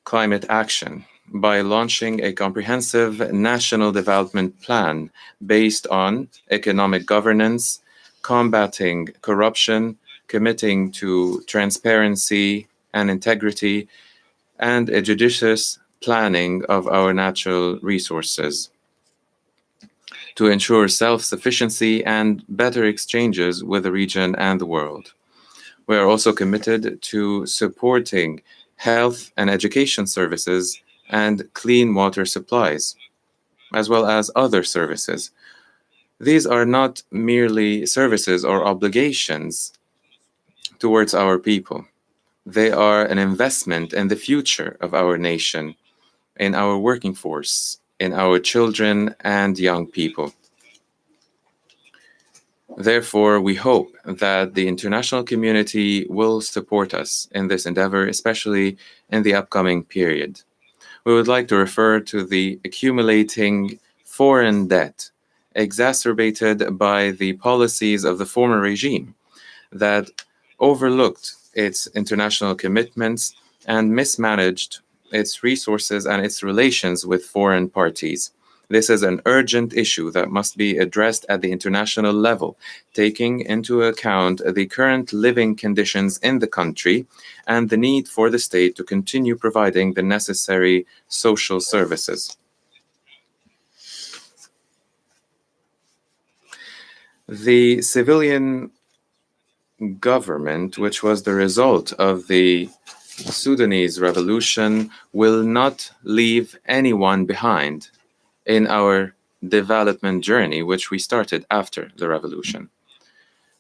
climate action by launching a comprehensive national development plan based on economic governance, combating corruption, committing to transparency and integrity, and a judicious planning of our natural resources to ensure self-sufficiency and better exchanges with the region and the world. We are also committed to supporting health and education services and clean water supplies, as well as other services. These are not merely services or obligations towards our people. They are an investment in the future of our nation, in our working force, in our children and young people. Therefore, we hope that the international community will support us in this endeavor, especially in the upcoming period. We would like to refer to the accumulating foreign debt exacerbated by the policies of the former regime that overlooked its international commitments and mismanaged its resources and its relations with foreign parties. This is an urgent issue that must be addressed at the international level, taking into account the current living conditions in the country and the need for the state to continue providing the necessary social services. The civilian government, which was the result of the Sudanese revolution, will not leave anyone behind in our development journey, which we started after the revolution.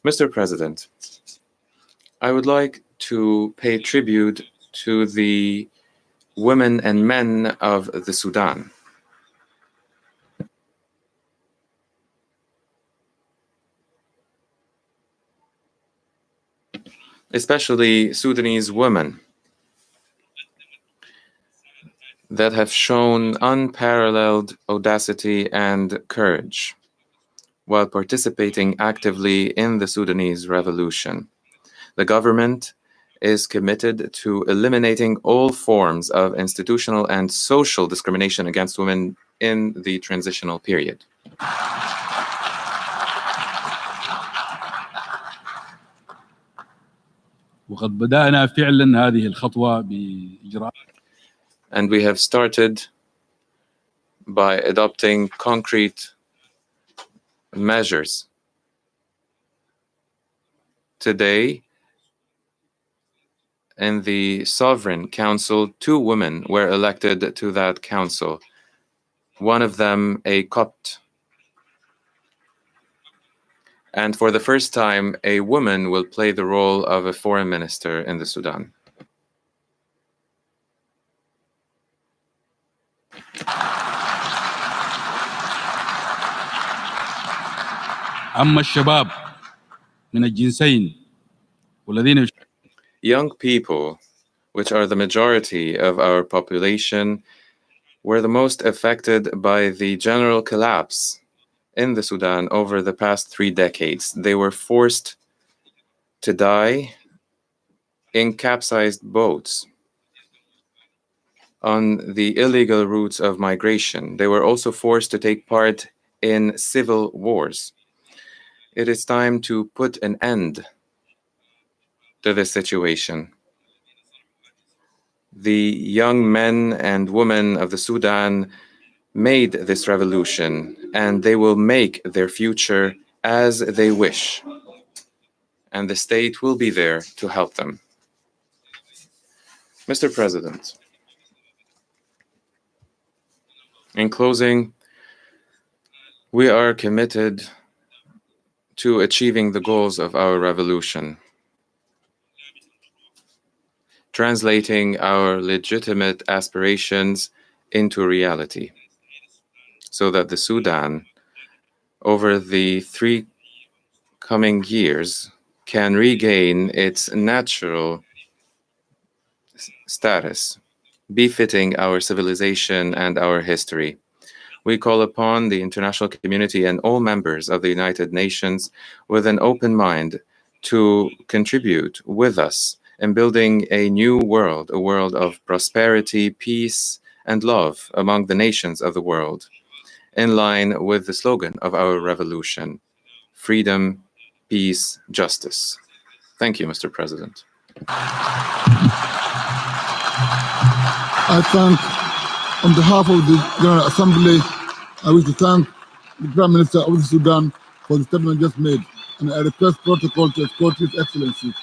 Mr. President, I would like to pay tribute to the women and men of the Sudan. Especially Sudanese women that have shown unparalleled audacity and courage while participating actively in the Sudanese revolution. The government is committed to eliminating all forms of institutional and social discrimination against women in the transitional period. وقد بدأنا فعلا هذه الخطوة بإجراء And we have started by adopting concrete measures. Today, in the Sovereign Council, 2 women were elected to that council, one of them a Copt. And for the first time, a woman will play the role of a foreign minister in the Sudan. أما الشباب من الجنسين والذين Young people, which are the majority of our population, were the most affected by the general collapse in the Sudan over the past 3 decades. They were forced to die in capsized boats on the illegal routes of migration. They were also forced to take part in civil wars. It is time to put an end to this situation. The young men and women of the Sudan made this revolution, and they will make their future as they wish. And the state will be there to help them. Mr. President, in closing, we are committed to achieving the goals of our revolution, translating our legitimate aspirations into reality, so that the Sudan, over the 3 coming years, can regain its natural status, befitting our civilization and our history. We call upon the international community and all members of the United Nations with an open mind to contribute with us in building a new world, a world of prosperity, peace, and love among the nations of the world, in line with the slogan of our revolution: freedom, peace, justice. Thank you, Mr. President. I thank, on behalf of the General Assembly, I wish to thank the Prime Minister of the Sudan for the statement just made, and I request protocol to escort His Excellency.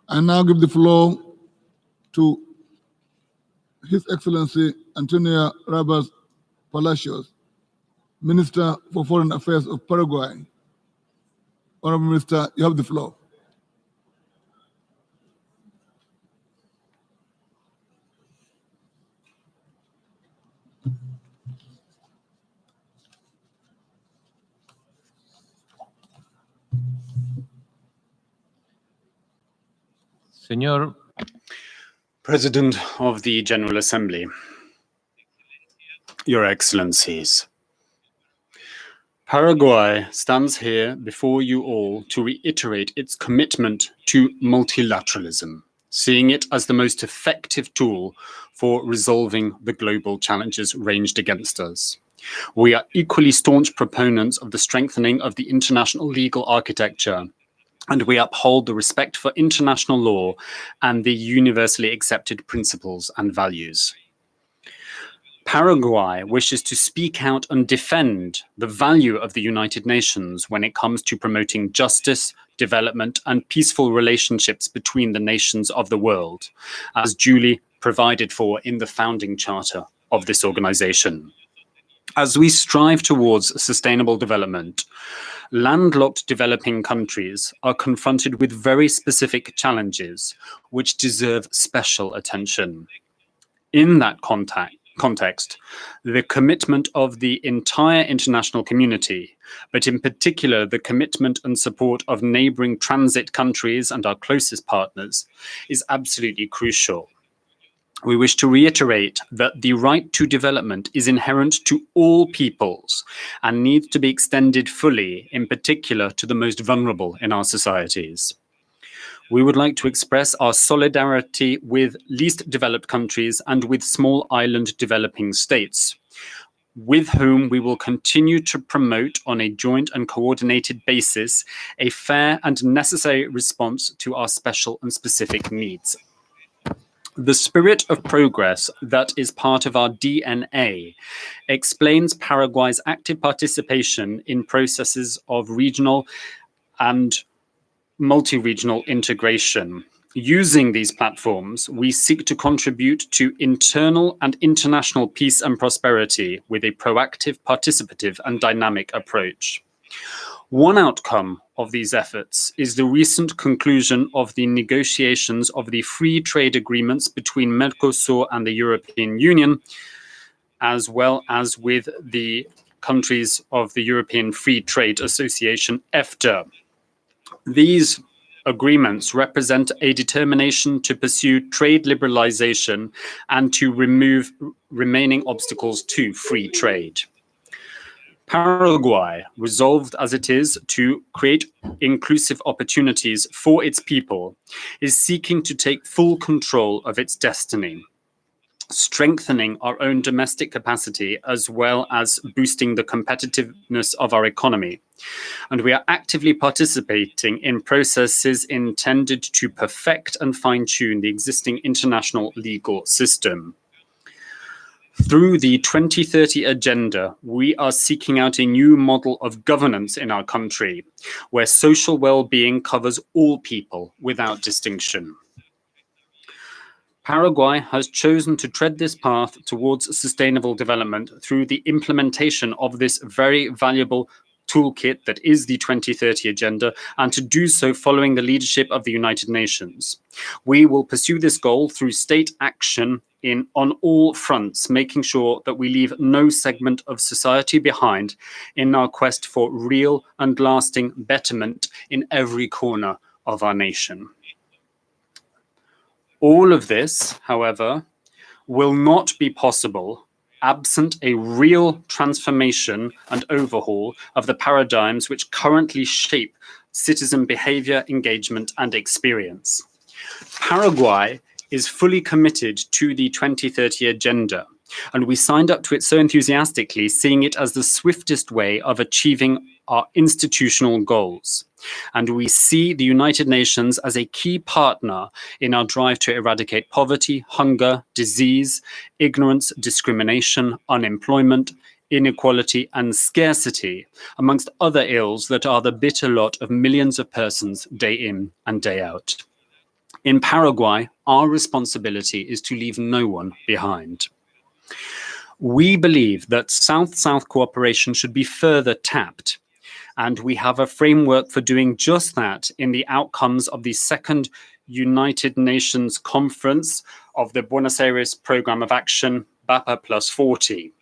I now give the floor to His Excellency Antonio Rabas Palacios, Minister for Foreign Affairs of Paraguay. Honorable Minister, you have the floor. Senor President of the General Assembly, Your Excellencies, Paraguay stands here before you all to reiterate its commitment to multilateralism, seeing it as the most effective tool for resolving the global challenges ranged against us. We are equally staunch proponents of the strengthening of the international legal architecture, and we uphold the respect for international law and the universally accepted principles and values. Paraguay wishes to speak out and defend the value of the United Nations when it comes to promoting justice, development, and peaceful relationships between the nations of the world, as duly provided for in the founding charter of this organization. As we strive towards sustainable development, landlocked developing countries are confronted with very specific challenges which deserve special attention. In that context, the commitment of the entire international community, but in particular the commitment and support of neighboring transit countries and our closest partners, is absolutely crucial. We wish to reiterate that the right to development is inherent to all peoples and needs to be extended fully, in particular to the most vulnerable in our societies. We would like to express our solidarity with least developed countries and with small island developing states, with whom we will continue to promote on a joint and coordinated basis a fair and necessary response to our special and specific needs. The spirit of progress that is part of our DNA explains Paraguay's active participation in processes of regional and multi-regional integration. Using these platforms, we seek to contribute to internal and international peace and prosperity with a proactive, participative, and dynamic approach. One outcome of these efforts is the recent conclusion of the negotiations of the free trade agreements between Mercosur and the European Union, as well as with the countries of the European Free Trade Association, EFTA. These agreements represent a determination to pursue trade liberalization and to remove remaining obstacles to free trade. Paraguay, resolved as it is to create inclusive opportunities for its people, is seeking to take full control of its destiny, strengthening our own domestic capacity as well as boosting the competitiveness of our economy. And we are actively participating in processes intended to perfect and fine-tune the existing international legal system. Through the 2030 agenda, we are seeking out a new model of governance in our country, where social well-being covers all people without distinction. Paraguay has chosen to tread this path towards sustainable development through the implementation of this very valuable toolkit that is the 2030 agenda, and to do so following the leadership of the United Nations. We will pursue this goal through state action on all fronts, making sure that we leave no segment of society behind in our quest for real and lasting betterment in every corner of our nation. All of this, however, will not be possible absent a real transformation and overhaul of the paradigms which currently shape citizen behavior, engagement, and experience. Paraguay is fully committed to the 2030 agenda, and we signed up to it so enthusiastically, seeing it as the swiftest way of achieving our institutional goals. And we see the United Nations as a key partner in our drive to eradicate poverty, hunger, disease, ignorance, discrimination, unemployment, inequality, and scarcity, amongst other ills that are the bitter lot of millions of persons day in and day out. In Paraguay, our responsibility is to leave no one behind. We believe that South-South cooperation should be further tapped, and we have a framework for doing just that in the outcomes of the second United Nations Conference of the Buenos Aires Programme of Action, BAPA Plus 40.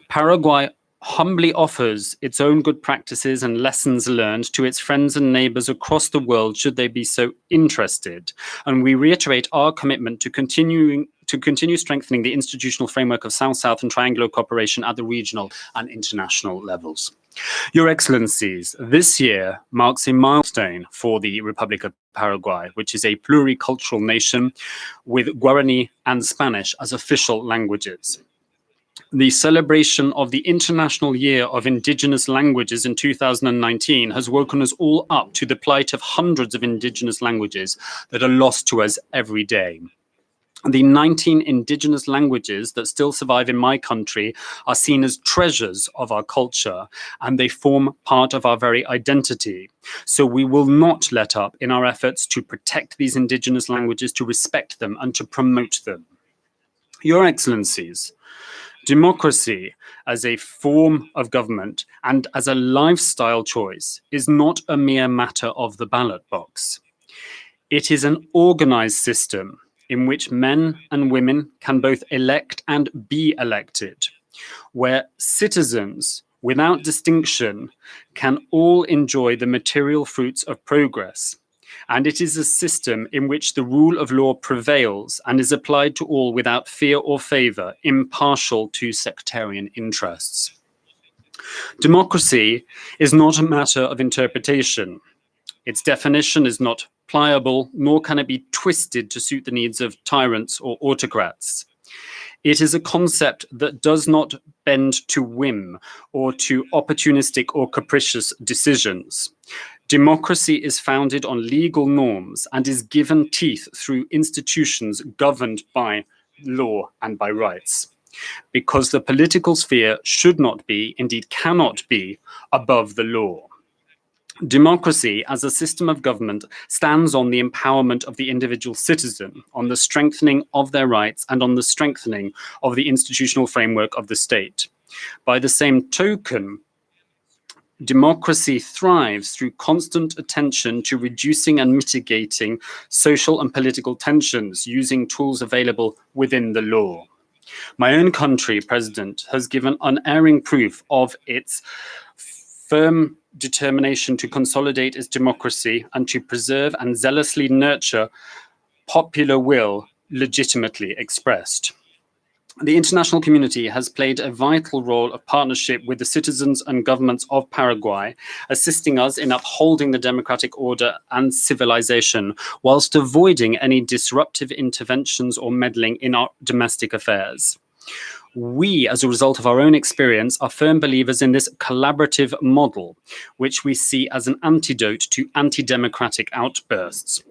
Paraguay humbly offers its own good practices and lessons learned to its friends and neighbors across the world, should they be so interested. And we reiterate our commitment to continue strengthening the institutional framework of South-South and triangular cooperation at the regional and international levels. Your Excellencies, this year marks a milestone for the Republic of Paraguay, which is a pluricultural nation with Guarani and Spanish as official languages. The celebration of the International Year of Indigenous Languages in 2019 has woken us all up to the plight of hundreds of indigenous languages that are lost to us every day. The 19 indigenous languages that still survive in my country are seen as treasures of our culture, and they form part of our very identity. So we will not let up in our efforts to protect these indigenous languages, to respect them, and to promote them. Your Excellencies, democracy as a form of government and as a lifestyle choice is not a mere matter of the ballot box. It is an organized system in which men and women can both elect and be elected, where citizens, without distinction, can all enjoy the material fruits of progress. And it is a system in which the rule of law prevails and is applied to all without fear or favor, impartial to sectarian interests. Democracy is not a matter of interpretation. Its definition is not pliable, nor can it be twisted to suit the needs of tyrants or autocrats. It is a concept that does not bend to whim or to opportunistic or capricious decisions. Democracy is founded on legal norms and is given teeth through institutions governed by law and by rights, because the political sphere should not be, indeed cannot be, above the law. Democracy as a system of government stands on the empowerment of the individual citizen, on the strengthening of their rights, and on the strengthening of the institutional framework of the state. By the same token, democracy thrives through constant attention to reducing and mitigating social and political tensions using tools available within the law. My own country, President, has given unerring proof of its firm determination to consolidate its democracy and to preserve and zealously nurture popular will legitimately expressed. The international community has played a vital role of partnership with the citizens and governments of Paraguay, assisting us in upholding the democratic order and civilization, whilst avoiding any disruptive interventions or meddling in our domestic affairs. We, as a result of our own experience, are firm believers in this collaborative model, which we see as an antidote to anti-democratic outbursts.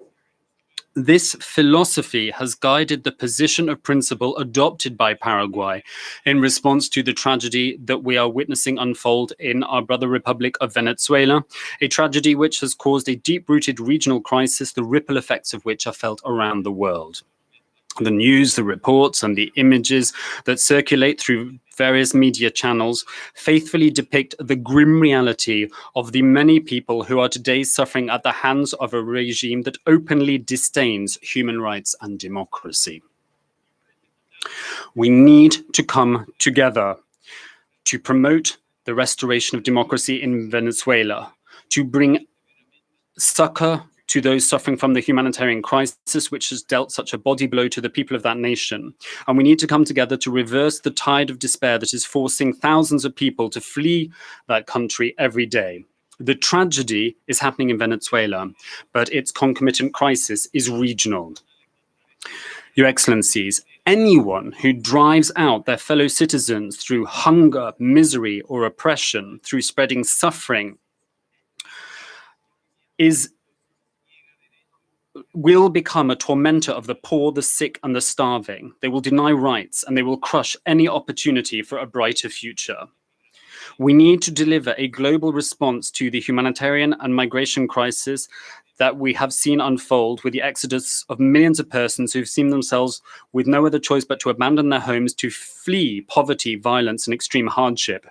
This philosophy has guided the position of principle adopted by Paraguay in response to the tragedy that we are witnessing unfold in our brother Republic of Venezuela, a tragedy which has caused a deep-rooted regional crisis, the ripple effects of which are felt around the world. The news, the reports, and the images that circulate through various media channels faithfully depict the grim reality of the many people who are today suffering at the hands of a regime that openly disdains human rights and democracy. We need to come together to promote the restoration of democracy in Venezuela, to bring succor to those suffering from the humanitarian crisis, which has dealt such a body blow to the people of that nation. And we need to come together to reverse the tide of despair that is forcing thousands of people to flee that country every day. The tragedy is happening in Venezuela, but its concomitant crisis is regional. Your Excellencies, anyone who drives out their fellow citizens through hunger, misery, or oppression, through spreading suffering, will become a tormentor of the poor, the sick, and the starving. They will deny rights, and they will crush any opportunity for a brighter future. We need to deliver a global response to the humanitarian and migration crisis that we have seen unfold with the exodus of millions of persons who've seen themselves with no other choice but to abandon their homes, to flee poverty, violence, and extreme hardship.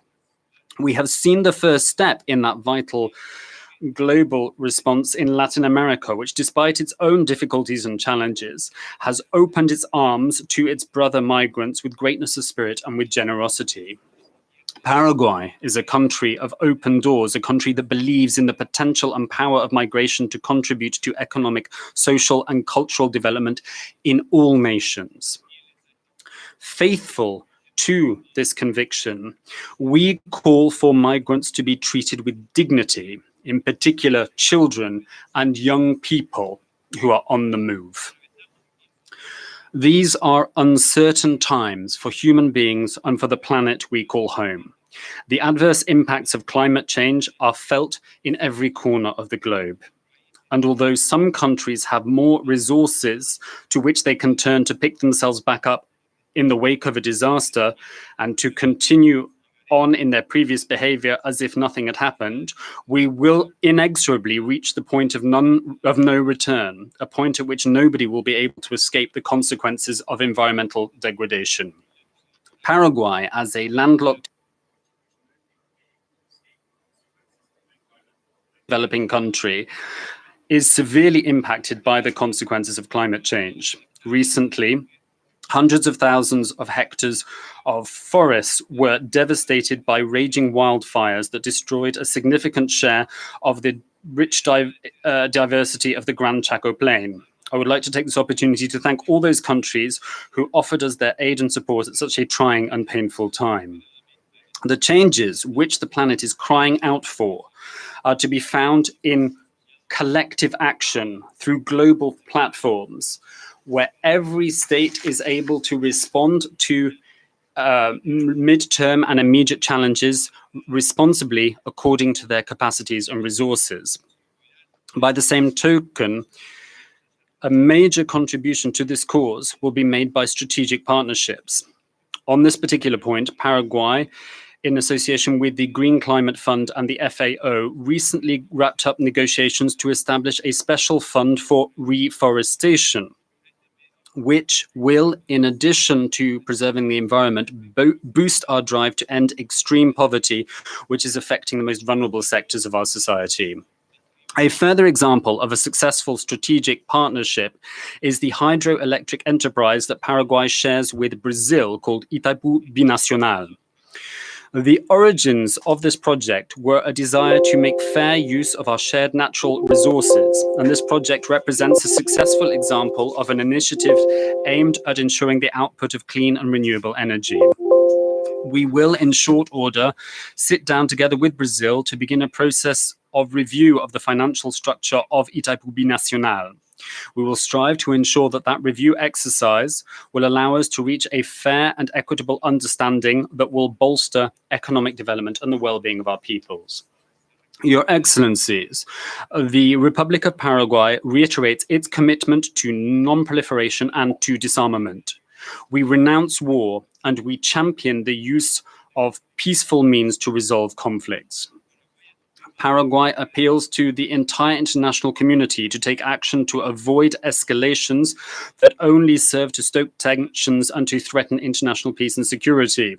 We have seen the first step in that vital global response in Latin America, which, despite its own difficulties and challenges, has opened its arms to its brother migrants with greatness of spirit and with generosity. Paraguay is a country of open doors, a country that believes in the potential and power of migration to contribute to economic, social, and cultural development in all nations. Faithful to this conviction, we call for migrants to be treated with dignity, in particular children and young people who are on the move. These are uncertain times for human beings and for the planet we call home. The adverse impacts of climate change are felt in every corner of the globe. And although some countries have more resources to which they can turn to pick themselves back up in the wake of a disaster and to continue on in their previous behavior as if nothing had happened, we will inexorably reach the point of no return, a point at which nobody will be able to escape the consequences of environmental degradation. Paraguay, as a landlocked developing country, is severely impacted by the consequences of climate change. Recently, hundreds of thousands of hectares of forests were devastated by raging wildfires that destroyed a significant share of the rich diversity of the Gran Chaco Plain. I would like to take this opportunity to thank all those countries who offered us their aid and support at such a trying and painful time. The changes which the planet is crying out for are to be found in collective action through global platforms, where every state is able to respond to midterm and immediate challenges responsibly according to their capacities and resources. By the same token, a major contribution to this cause will be made by strategic partnerships. On this particular point, Paraguay in association with the Green Climate Fund and the FAO, recently wrapped up negotiations to establish a special fund for reforestation, which will, in addition to preserving the environment, boost our drive to end extreme poverty, which is affecting the most vulnerable sectors of our society. A further example of a successful strategic partnership is the hydroelectric enterprise that Paraguay shares with Brazil called Itaipu Binacional. The origins of this project were a desire to make fair use of our shared natural resources, and this project represents a successful example of an initiative aimed at ensuring the output of clean and renewable energy. We will, in short order, sit down together with Brazil to begin a process of review of the financial structure of Itaipu Binacional. We will strive to ensure that that review exercise will allow us to reach a fair and equitable understanding that will bolster economic development and the well-being of our peoples. Your Excellencies, the Republic of Paraguay reiterates its commitment to non-proliferation and to disarmament. We renounce war and we champion the use of peaceful means to resolve conflicts. Paraguay appeals to the entire international community to take action to avoid escalations that only serve to stoke tensions and to threaten international peace and security.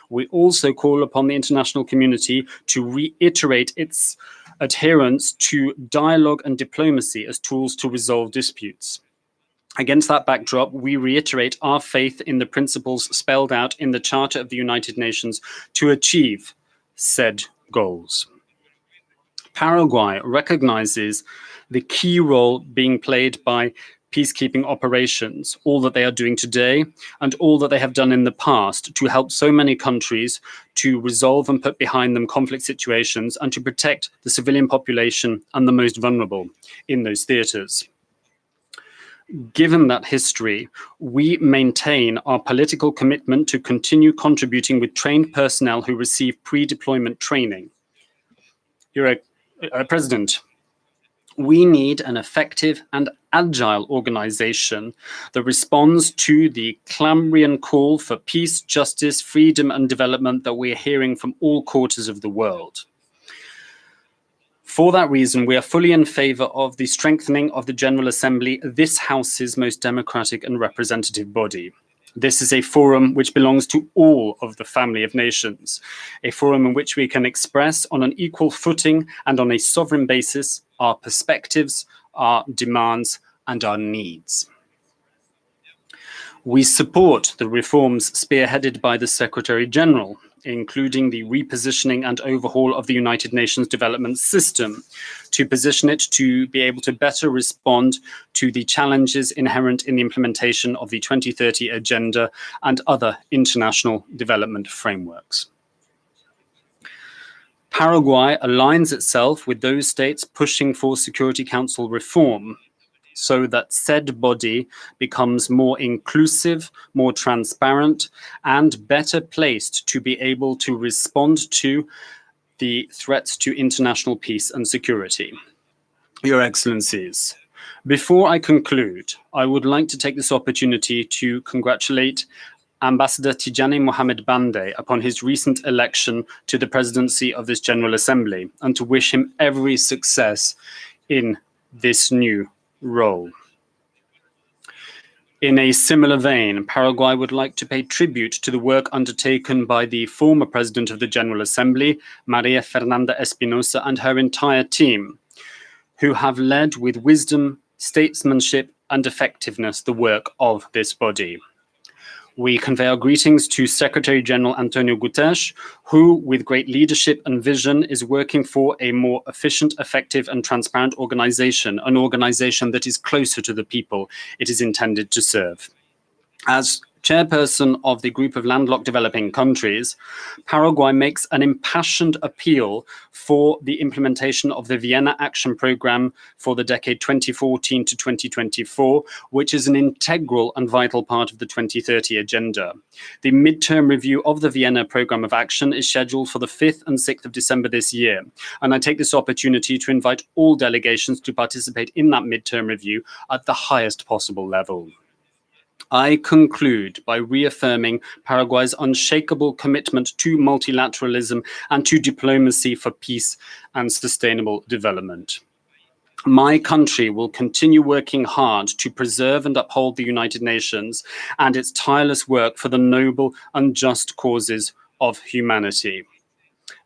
We also call upon the international community to reiterate its adherence to dialogue and diplomacy as tools to resolve disputes. Against that backdrop, we reiterate our faith in the principles spelled out in the Charter of the United Nations to achieve said goals. Paraguay recognizes the key role being played by peacekeeping operations, all that they are doing today and all that they have done in the past to help so many countries to resolve and put behind them conflict situations and to protect the civilian population and the most vulnerable in those theaters. Given that history, we maintain our political commitment to continue contributing with trained personnel who receive pre-deployment training. President, we need an effective and agile organization that responds to the clarion call for peace, justice, freedom, and development that we're hearing from all quarters of the world. For that reason, we are fully in favor of the strengthening of the General Assembly, this House's most democratic and representative body. This is a forum which belongs to all of the family of nations, a forum in which we can express on an equal footing and on a sovereign basis our perspectives, our demands, and our needs. We support the reforms spearheaded by the Secretary General, including the repositioning and overhaul of the United Nations Development System, to position it to be able to better respond to the challenges inherent in the implementation of the 2030 Agenda and other international development frameworks. Paraguay aligns itself with those states pushing for Security Council reform, so that said body becomes more inclusive, more transparent, and better placed to be able to respond to the threats to international peace and security. Your Excellencies, before I conclude, I would like to take this opportunity to congratulate Ambassador Tijani Mohamed Bande upon his recent election to the presidency of this General Assembly, and to wish him every success in this new role. In a similar vein, Paraguay would like to pay tribute to the work undertaken by the former President of the General Assembly, Maria Fernanda Espinosa, and her entire team, who have led with wisdom, statesmanship, and effectiveness the work of this body. We convey our greetings to Secretary General Antonio Guterres, who, with great leadership and vision, is working for a more efficient, effective, and transparent organization, an organization that is closer to the people it is intended to serve. As chairperson of the group of landlocked developing countries, Paraguay makes an impassioned appeal for the implementation of the Vienna Action Programme for the decade 2014 to 2024, which is an integral and vital part of the 2030 Agenda. The midterm review of the Vienna Programme of Action is scheduled for the 5th and 6th of December this year, and I take this opportunity to invite all delegations to participate in that midterm review at the highest possible level. I conclude by reaffirming Paraguay's unshakable commitment to multilateralism and to diplomacy for peace and sustainable development. My country will continue working hard to preserve and uphold the United Nations and its tireless work for the noble and just causes of humanity.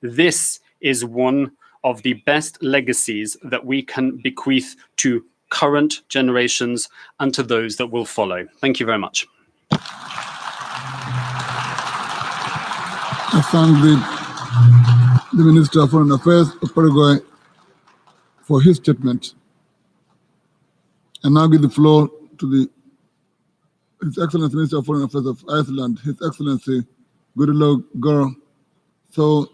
This is one of the best legacies that we can bequeath to current generations and to those that will follow. Thank you very much. I thank the Minister of Foreign Affairs of Paraguay for his statement. And now give the floor to His Excellency Minister of Foreign Affairs of Iceland, His Excellency Gudlaug Gor. So